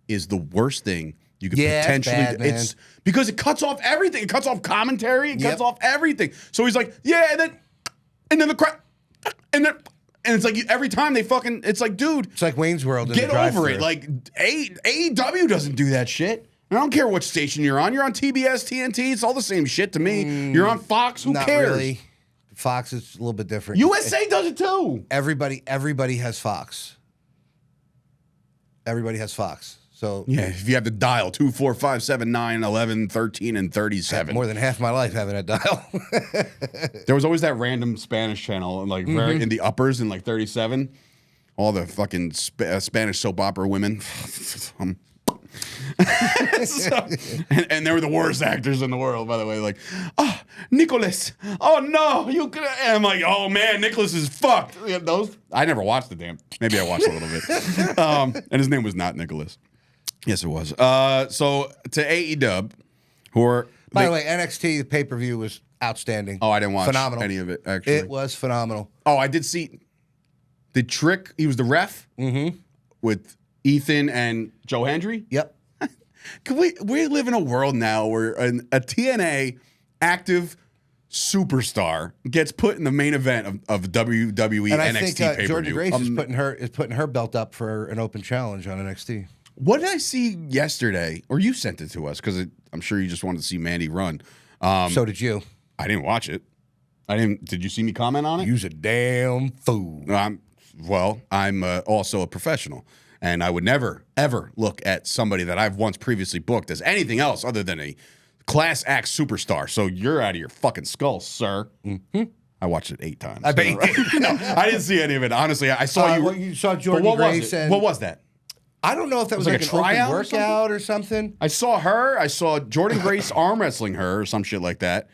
is the worst thing you could potentially bad, do. man. It's because it cuts off everything. It cuts off commentary. It cuts Yep. off everything. So he's like, yeah, and then the crowd, and it's like every time they fucking, it's like, dude, It's like Wayne's World. In get the over drive-thru. it. Like AEW doesn't do that shit. I don't care what station you're on. You're on TBS, TNT. It's all the same shit to me. You're on Fox. Who Not cares? really. Fox is a little bit different. USA does it too. Everybody has Fox. Everybody has Fox. So Yeah, if you have to dial 2, 4, 5, 7, 9, 11, 13, and 37. more than half my life having a dial. There was always that random Spanish channel, like very in the uppers in like 37. All the fucking Spanish soap opera women. And they were the worst actors in the world, by the way. Like, oh, Nicholas. Oh no, you could. And I'm like, oh man, Nicholas is fucked. Yeah, those. I never watched the damn. Maybe I watched a little bit. And his name was not Nicholas. Yes, it was. So to AEW, who are By the way, NXT the pay-per-view was outstanding. Oh, I didn't watch phenomenal. any of it. Actually, It was phenomenal. Oh, I did see the Trick. He was the ref with Ethan and Joe Hendry. Yep. Can we live in a world now where a TNA active superstar gets put in the main event of WWE And I NXT think pay-per-view. Jordan Grace is putting her belt up for an open challenge on NXT. What did I see yesterday? Or you sent it to us because I'm sure you just wanted to see Mandy run. So did you. I didn't watch it. I didn't. Did you see me comment on it? You's a damn fool. I'm also a professional, and I would never, ever look at somebody that I've once previously booked as anything else other than a class act superstar. So you're out of your fucking skull, sir. Mm-hmm. I watched it 8 times. I bet you did. No, I didn't see any of it. Honestly, I saw you. Well, you saw But Jordan what was Grace. it? And What was that? I don't know if that was like like a an tryout open or workout or something. I saw her. I saw Jordan Grace arm wrestling her or some shit like that.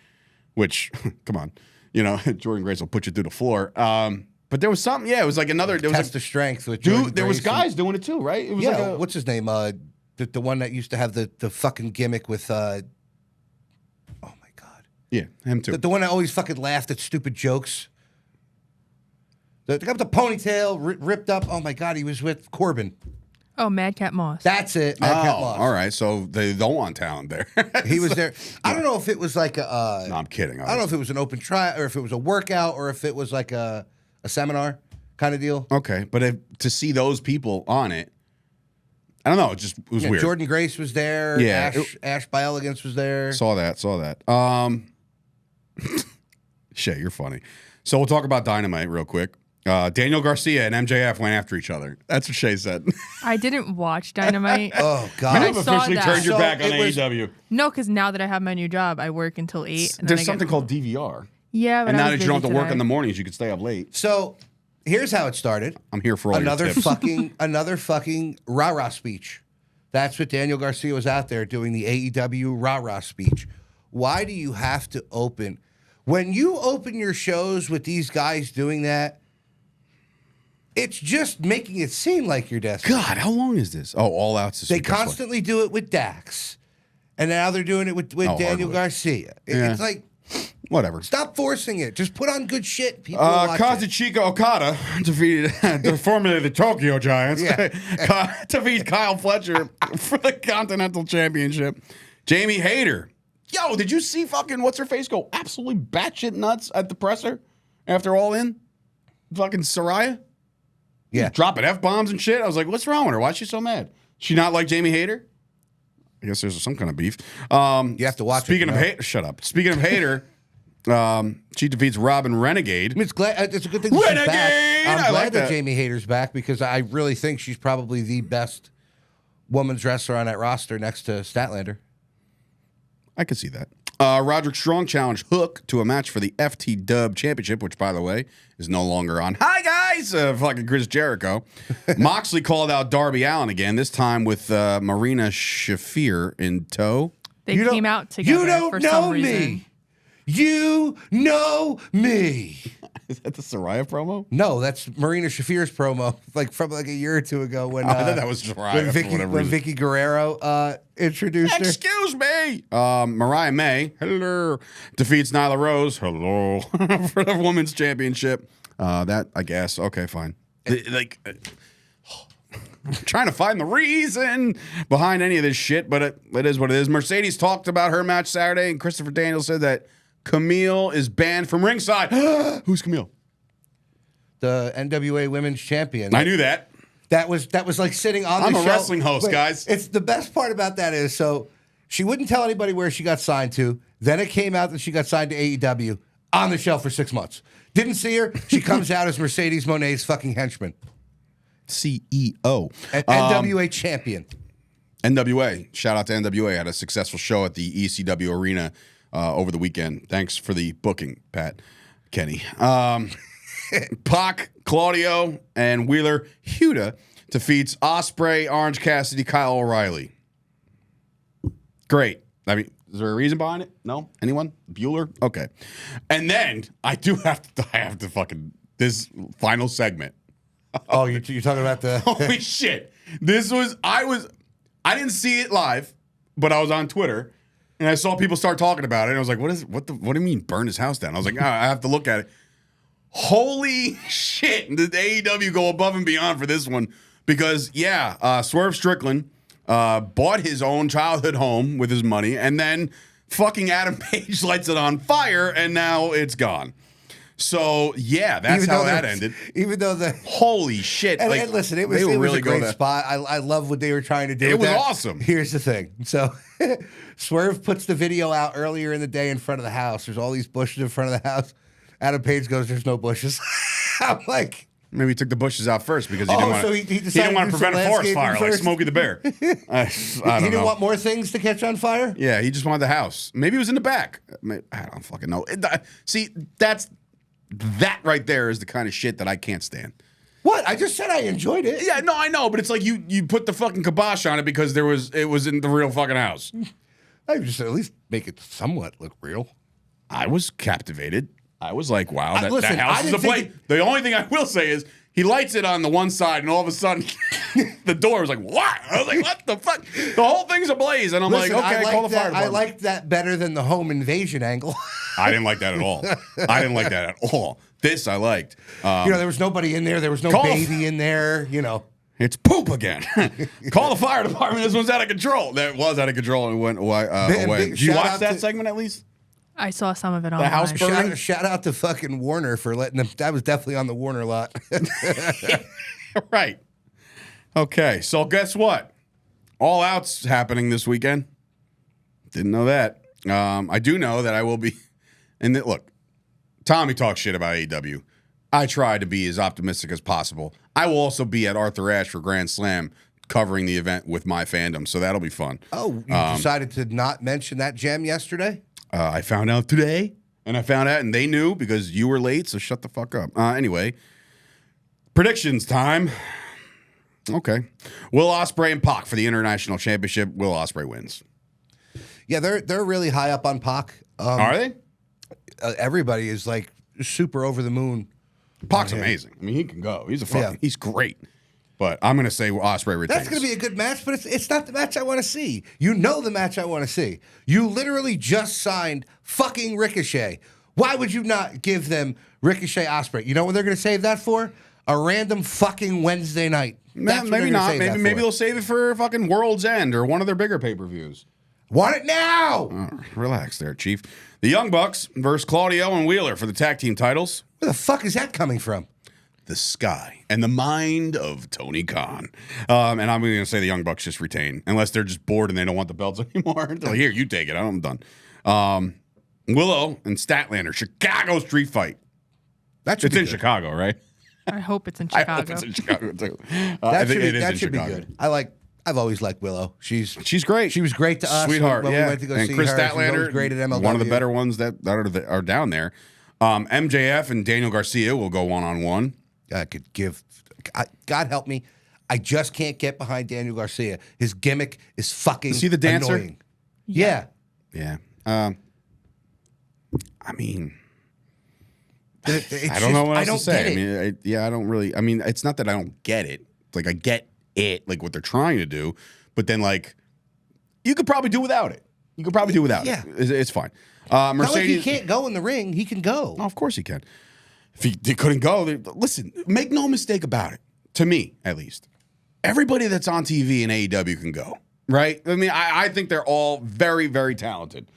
Which, come on, Jordan Grace will put you through the floor. But there was something. Yeah, it was like another. There was Test of strength with dude. Jordan There was Grace guys doing it too, right? It was yeah, like what's his name? The one that used to have the fucking gimmick with. Oh my god. yeah, him too. The one that always fucking laughed at stupid jokes. The guy with the ponytail ripped up. Oh my god, he was with Corbin. Oh, Madcap Moss. That's it. Madcap Moss. All right. So they don't want talent there. He was there. I don't know if it was like a. No, I'm kidding. I don't know if it was an open trial or if it was a workout or if it was like a seminar kind of deal. Okay, but to see those people on it, I don't know. It was weird. Jordan Grace was there. Yeah, Ash by Elegance was there. Saw that. Shay, you're funny. So we'll talk about Dynamite real quick. Daniel Garcia and MJF went after each other. That's what Shay said. I didn't watch Dynamite. Oh god. You've I saw officially that. turned your So back on it was- AEW. No, because now that I have my new job, I work until 8. And then There's I get something home. called DVR. Yeah, but And I now was that you don't have busy to work today. in the mornings, you can stay up late. So here's how it started. I'm here for all Another your tips. another fucking rah-rah speech. That's what Daniel Garcia was out there doing, the AEW rah-rah speech. Why do you have to open? When you open your shows with these guys doing that, It's just making it seem like you're desperate. God, how long is this? Oh, All Out's this They week, that's why. constantly do it with Dax, and now they're doing it with Daniel Hardwood. Garcia. Yeah. It's like, Whatever. stop forcing it. Just put on good shit. People will watch it. Kazuchika Okada defeated formerly the Tokyo Giants. Yeah. Defeats Kyle Fletcher for the Continental Championship. Jamie Hayter. Yo, did you see fucking what's her face go absolutely batshit nuts at the presser after All In? Fucking Saraya? Yeah. Dropping F-bombs and shit. I was like, what's wrong with her? Why is she so mad? She not like Jamie Hayter? I guess there's some kind of beef. You have to watch Speaking it. of Hayter, shut up. Speaking of Hayter, she defeats Robin Renegade. I mean, it's a good thing that she's Renegade! back. I'm I glad like that that. Jamie Hayter's back because I really think she's probably the best women's wrestler on that roster next to Statlander. I could see that. Roderick Strong challenged Hook to a match for the FT Dub Championship, which, by the way, is no longer on. Hi, guys! Fucking Chris Jericho. Moxley called out Darby Allin again, this time with Marina Shafir in tow. They You don't- came out together You don't for know some me. reason. You know me. Is that the Saraya promo? No, that's Marina Shafir's promo, from a year or two ago when I thought that was Saraya for whatever when reason. Vicky Guerrero introduced her. Excuse me. Mariah May, hello, defeats Nyla Rose, hello, for the Women's Championship. That, I guess. Okay, fine. I'm trying to find the reason behind any of this shit, but it is what it is. Mercedes talked about her match Saturday, and Christopher Daniels said that Camille is banned from ringside. Who's Camille? The NWA Women's Champion. I knew that. That was like sitting on I'm the a show. wrestling host, But guys. It's the best part about that is so she wouldn't tell anybody where she got signed to. Then it came out that she got signed to AEW on the show for 6 months. Didn't see her. She comes out as Mercedes Monet's fucking henchman. CEO. An NWA champion. NWA. Shout out to NWA. Had a successful show at the ECW Arena over the weekend. Thanks for the booking, Pat Kenny. Pac, Claudio, and Wheeler Huda defeats Ospreay, Orange Cassidy, Kyle O'Reilly. Great. I mean, is there a reason behind it? No? Anyone? Bueller? Okay. And then I have to fucking this final segment. Oh, you're talking about the Holy shit. I didn't see it live, but I was on Twitter and I saw people start talking about it. And I was like, what do you mean burn his house down? I was like, I have to look at it. Holy shit. Did AEW go above and beyond for this one? Because, Swerve Strickland bought his own childhood home with his money, and then fucking Adam Page lights it on fire, and now it's gone. So, that's how that ended. Even though the Holy shit. and listen, it was a great that. spot. I love what they were trying to do. It with was that. awesome. Here's the thing. So Swerve puts the video out earlier in the day in front of the house. There's all these bushes in front of the house. Adam Page goes, "There's no bushes." I'm like, maybe he took the bushes out first because he didn't want so to. he He decided didn't want to to do some prevent a forest landscaping fire like first? Smokey the Bear. I he don't didn't know. want more things to catch on fire. Yeah, he just wanted the house. Maybe it was in the back. I don't fucking know. See, that right there is the kind of shit that I can't stand. What? I just said I enjoyed it. Yeah, no, I know, but it's like you put the fucking kibosh on it because it was in the real fucking house. I just at least make it somewhat look real. I was captivated. I was like, wow, listen, that house I is a didn't think place. The only thing I will say is he lights it on the one side, and all of a sudden, the door was like, what? I was like, what the fuck? The whole thing's ablaze, and I'm Listen, like, okay, call the fire I department. liked that better than the home invasion angle. I didn't like that at all. I didn't like that at all. This I liked. There was nobody in there. There was no Call- baby in there. It's poop again. Call the fire department. This one's out of control. That was out of control and went away. Did you shout watch out that to- segment at least? I saw some of it online. house burn? Shout out to fucking Warner for letting them. That was definitely on the Warner lot. Right. Okay. So guess what? All Out's happening this weekend. Didn't know that. I do know that I will be. And look, Tommy talks shit about AEW. I try to be as optimistic as possible. I will also be at Arthur Ashe for Grand Slam covering the event with my fandom, so that'll be fun. Oh, you decided to not mention that gem yesterday? I found out today, and I found out, and they knew because you were late, so shut the fuck up. Anyway, predictions time. Okay. Will Ospreay and Pac for the International Championship. Will Ospreay wins. Yeah, they're really high up on Pac. Are they? Everybody is like super over the moon Pac's amazing. I mean, he can go. He's great. But I'm going to say Ospreay retains. That's going to be a good match, but it's not the match I want to see. You know the match I want to see. You literally just signed fucking Ricochet. Why would you not give them Ricochet Ospreay? You know what they're going to save that for? A random fucking Wednesday night. Maybe not. Maybe they'll save it for fucking World's End or one of their bigger pay-per-views. Want it now! Relax there, Chief. The Young Bucks versus Claudio and Wheeler for the tag team titles. Where the fuck is that coming from? The sky and the mind of Tony Khan. And I'm going to say the Young Bucks just retain, unless they're just bored and they don't want the belts anymore. They're like, here, you take it. I'm done. Willow and Statlander, Chicago street fight. That should It's in Chicago, right? I hope it's in Chicago. I hope it's in Chicago, too. That should be good. I've always liked Willow. She's great. She was great to us. Sweetheart, when yeah. we went to go and see Chris her. She's always Statlander, great at MLW. one of the better ones that are down there. MJF and Daniel Garcia will go one-on-one. I could give. God help me. I just can't get behind Daniel Garcia. His gimmick is fucking Is he the dancer? annoying. Yeah. Yeah. I mean, It's I don't know what I else don't to say. get it. I don't really. I mean, it's not that I don't get it. It's like I get it, like what they're trying to do, but then like you could probably do without it. You could probably do without Yeah. it. It's fine. Not like Mercedes. he can't go in the ring. He can go. Oh, of course he can. If he couldn't go, listen, make no mistake about it. To me, at least, everybody that's on TV in AEW can go, right? I mean, I think they're all very, very talented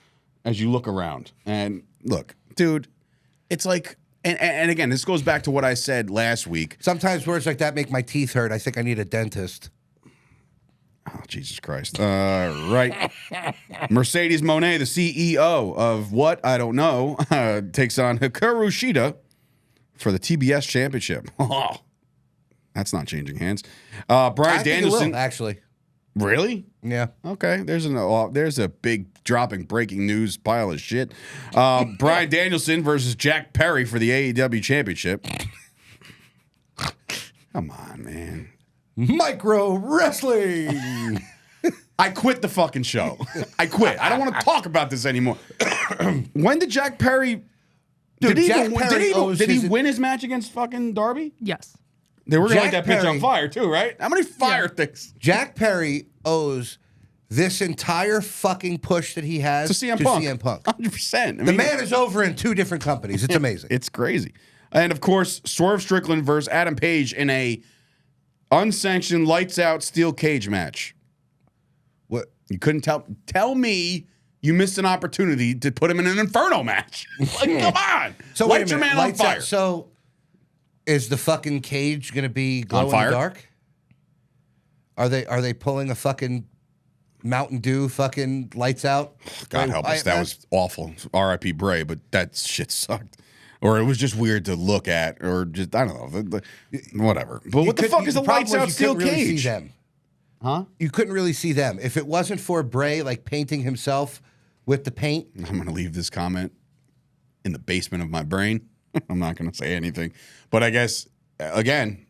as you look around. And look, dude, it's like, and again, this goes back to what I said last week. Sometimes words like that make my teeth hurt. I think I need a dentist. Oh, Jesus Christ. Right. Mercedes Moné, the CEO of what? I don't know, takes on Hikaru Shida for the TBS Championship. Oh, that's not changing hands. Brian I think it Danielson. will, actually. Really? Yeah. Okay. There's a big dropping breaking news pile of shit. Brian Danielson versus Jack Perry for the AEW Championship. Come on, man. Micro wrestling. I quit the fucking show. I quit. I don't want to talk about this anymore. When did Jack Perry? Dude, Did he win his match against fucking Darby? Yes. They were gonna Jack light that pitch Perry- on fire too, right? How many fire things? Jack Perry owes this entire fucking push that he has To CM Punk. 100%. The man is over in 2 different companies. It's amazing. It's crazy. And of course, Swerve Strickland versus Adam Page in a unsanctioned lights out steel cage match. What? You couldn't tell me you missed an opportunity to put him in an Inferno match. Like, come on. So light wait a your minute. man on Lights fire. out. So is the fucking cage going to be glow in fire? the dark? Are they pulling a fucking Mountain Dew fucking lights out? God help us. That was awful. R.I.P. Bray, but that shit sucked. Or it was just weird to look at, or just, I don't know. Whatever. But what the fuck is a lights out steel Really see cage? them. Huh? You couldn't really see them. If it wasn't for Bray like painting himself with the paint. I'm going to leave this comment in the basement of my brain. I'm not going to say anything. But I guess, again,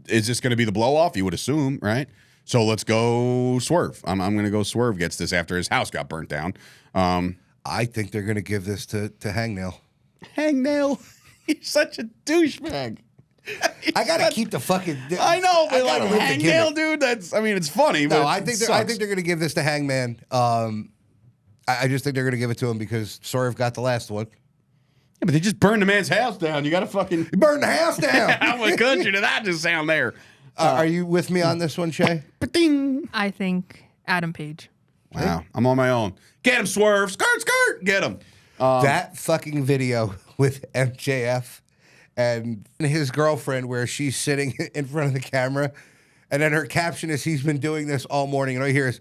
is this going to be the blow off? You would assume, right? So let's go Swerve. I'm going to go Swerve gets this after his house got burnt down. I think they're going to give this to Hangnail. Hangnail, you're such a douchebag. I got to keep the fucking. I know, but like gotta live the Hangnail, gimmick. dude. I mean, it's funny. No, but I think they're going to give this to Hangman. I just think they're going to give it to him because Swerve got the last one. Yeah, but they just burned the man's house down. You got to fucking He burned the house down. How country did that just sound there? Are you with me on this one, Shay? Ba-ding. I think Adam Page. Wow, I'm on my own. Get him, Swerve. Skirt, skirt. Get him. That fucking video with MJF and his girlfriend where she's sitting in front of the camera, and then her caption is, he's been doing this all morning, and all you hear is,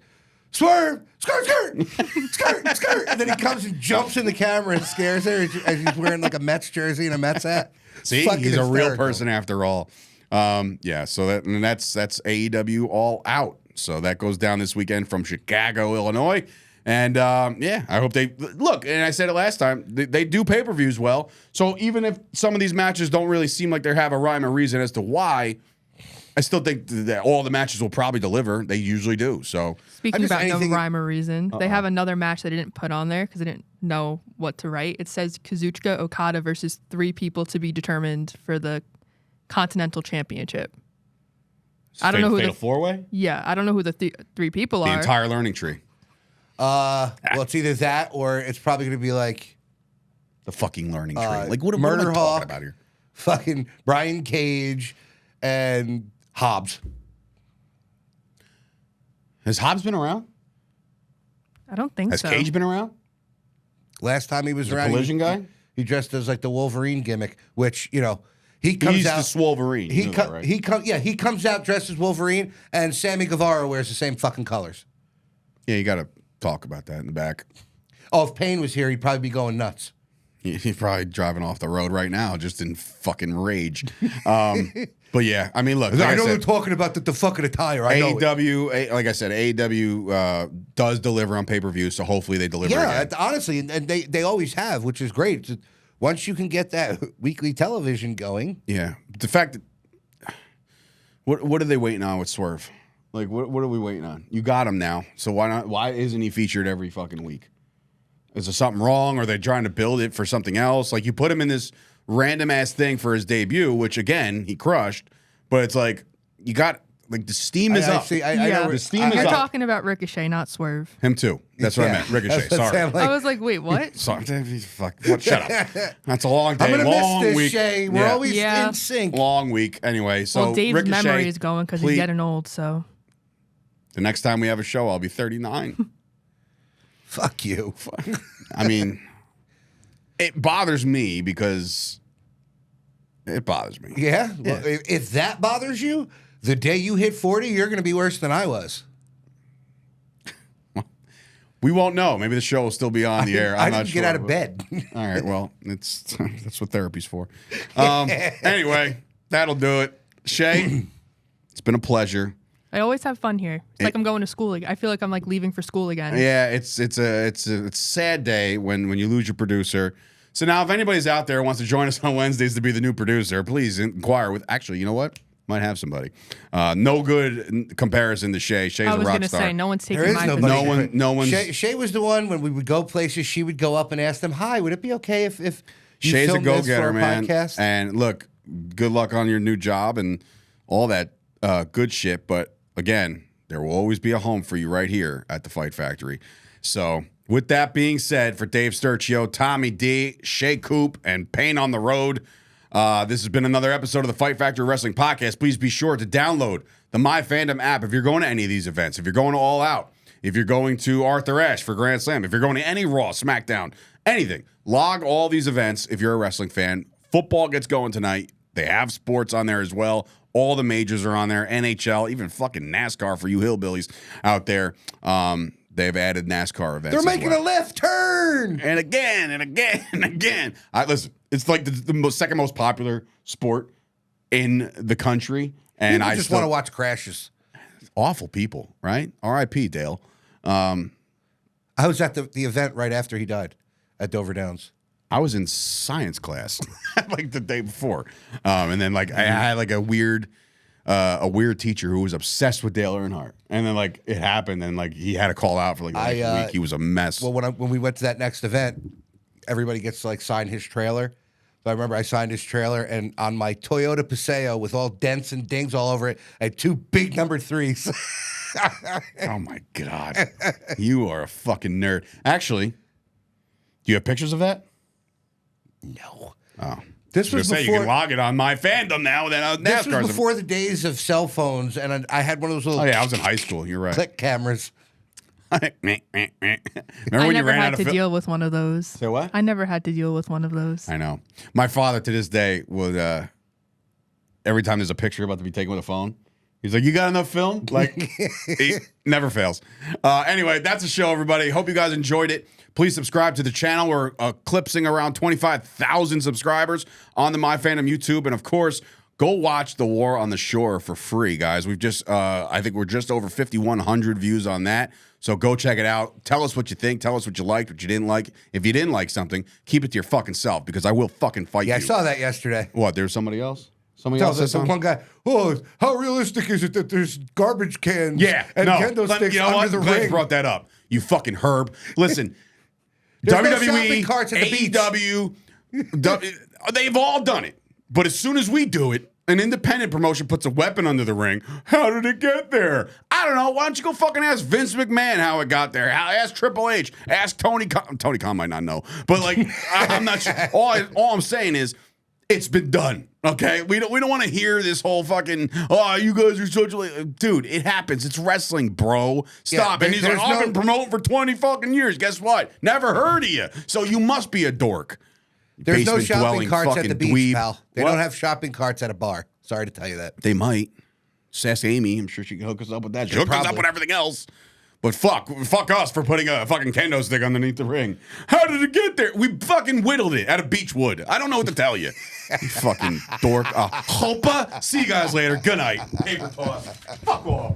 Swerve, skirt, skirt, skirt, skirt. And then he comes and jumps in the camera and scares her as he's wearing like a Mets jersey and a Mets hat. See, Fucking he's a real hysterical. person after all. Yeah, so that's AEW All Out. So that goes down this weekend from Chicago, Illinois. And yeah, I hope they look. And I said it last time, they do pay-per-views well. So even if some of these matches don't really seem like they have a rhyme or reason as to why, I still think that all the matches will probably deliver. They usually do. So Speaking just about no anything- rhyme or reason, they have another match they didn't put on there because they didn't know what to write. It says Kazuchika Okada versus 3 people to be determined for the Continental Championship. I don't know who Fatal 4-way? Yeah, I don't know who the 3 people The are. entire learning tree. Well, it's either that or it's probably going to be like The fucking learning tree. Like, what am Murder I Hawk, talking about here? fucking Brian Cage, and Hobbs. Has Hobbs been around? I don't think Has so. Cage been around? Last time he was The around, collision guy? he dressed as like the Wolverine gimmick, which he comes He's out. the Swolverine. He You know that, right? he comes out dressed as Wolverine, and Sammy Guevara wears the same fucking colors. Yeah, you got to talk about that in the back. Oh, if Payne was here, he'd probably be going nuts. He's probably driving off the road right now, just in fucking rage. But yeah, I mean, look, like I know I they're said, talking about the fucking attire. I know. AEW, like I said, AEW does deliver on pay-per-view, so hopefully they deliver Yeah, again. honestly, and they always have, which is great. Once you can get that weekly television going, Yeah, the fact that what are they waiting on with Swerve? Like, what are we waiting on? You got him now, so why not? Why isn't he featured every fucking week? Is there something wrong? Or are they trying to build it for something else? Like, you put him in this random ass thing for his debut, which again he crushed, but it's like you got like the steam is up. I Yeah. know The steam is You're up. talking about Ricochet, not Swerve. Him too. That's what I meant. Ricochet. That's what Sorry. I'm like, I was like, wait, what? Sorry. Fuck. What? Shut up. That's a long day. I'm gonna long miss this, week. Shay. We're Yeah. always Yeah. in sync. Long week. Anyway, so Well, Dave's Ricochet, memory is going because he's please- getting old, so. The next time we have a show, I'll be 39. Fuck you. I mean, it bothers me because it bothers me. Yeah. Well, if that bothers you, the day you hit 40, you're going to be worse than I was. We won't know. Maybe the show will still be on the air. I I'm not didn't sure. get out of bed. All right. Well, that's what therapy's for. Anyway, that'll do it. Shay, it's been a pleasure. I always have fun here. It's like I'm going to school. I feel like I'm like leaving for school again. Yeah, it's a sad day when you lose your producer. So now, if anybody's out there who wants to join us on Wednesdays to be the new producer, please inquire with. Actually, you know what? Might have somebody. No good comparison to Shay. Shay's I a was rock going to star. say, no one's There taking is my nobody. position. No one's. Shay was the one when we would go places. She would go up and ask them, "Hi, would it be okay if you Shay's a filmed this for go-getter, our man. podcast?" And look, good luck on your new job and all that good shit. But again, there will always be a home for you right here at the Fight Factory. So, with that being said, for Dave Sturchio, Tommy D, Shay Coop, and Payne on the Road, this has been another episode of the Fight Factory Wrestling Podcast. Please be sure to download the MyFandom app if you're going to any of these events. If you're going to All Out, if you're going to Arthur Ashe for Grand Slam, if you're going to any Raw, SmackDown, anything, log all these events if you're a wrestling fan. Football gets going tonight. They have sports on there as well. All the majors are on there. NHL, even fucking NASCAR for you hillbillies out there. They've added NASCAR events. They're as making well. a left turn. And again and again and again. Listen, it's like the second most popular sport in the country. And People I just still, want to watch crashes. awful people, right? R.I.P. Dale. I was at the event right after he died at Dover Downs. I was in science class like the day before, and then like I had like a weird teacher who was obsessed with Dale Earnhardt, and then like it happened, and like he had to call out for like a week. He was a mess. Well, when we went to that next event, everybody gets to like sign his trailer. So I remember I signed his trailer, and on my Toyota Paseo with all dents and dings all over it, I had 2 big number 3s. Oh my god, you are a fucking nerd. Actually, do you have pictures of that? No. Oh, This was you before. can log it on my fandom now. Then This NASCAR's was before the days of cell phones, and I had one of those little Oh yeah, I was in high school. You're right. click cameras. Remember I when you never ran out had of to film? deal with one of those. Say what? I never had to deal with one of those. I know. My father to this day would every time there's a picture about to be taken with a phone, he's like, "You got enough film?" Like, he never fails. Anyway, that's the show, everybody. Hope you guys enjoyed it. Please subscribe to the channel. We're eclipsing around 25,000 subscribers on the MyFandom YouTube, and of course, go watch The War on the Shore for free, guys. We've just, I think we're just over 5,100 views on that. So go check it out. Tell us what you think. Tell us what you liked, what you didn't like. If you didn't like something, keep it to your fucking self because I will fucking fight you. Yeah, I saw that yesterday. What? There's somebody else? Somebody Tell else said us, something? one guy, "Oh, how realistic is it that there's garbage cans Yeah, and no. kendo sticks You know under what? the Glad you ring?" brought that up. You fucking herb. Listen, There's no WWE, shopping carts at the beach. AEW, they've all done it. But as soon as we do it, an independent promotion puts a weapon under the ring. How did it get there? I don't know. Why don't you go fucking ask Vince McMahon how it got there? Ask Triple H. Ask Tony Khan. Tony Khan might not know. But, like, I'm not sure. All I'm saying is it's been done. Okay? We don't want to hear this whole fucking, oh, you guys are such a... Dude, it happens. It's wrestling, bro. Stop. Yeah, and he's like, I've been promoting for 20 fucking years. Guess what? Never heard of you. So you must be a dork. There's no shopping Basement-dwelling carts at the fucking beach, dweeb. pal. They What? don't have shopping carts at a bar. Sorry to tell you that. They might. Just ask Amy. I'm sure she can hook us up with that. She hooked us up probably. with everything else. But fuck us for putting a fucking kendo stick underneath the ring. How did it get there? We fucking whittled it out of beech wood. I don't know what to tell you. You fucking dork. Hopa. See you guys later. Good night. Paper toss. Fuck off.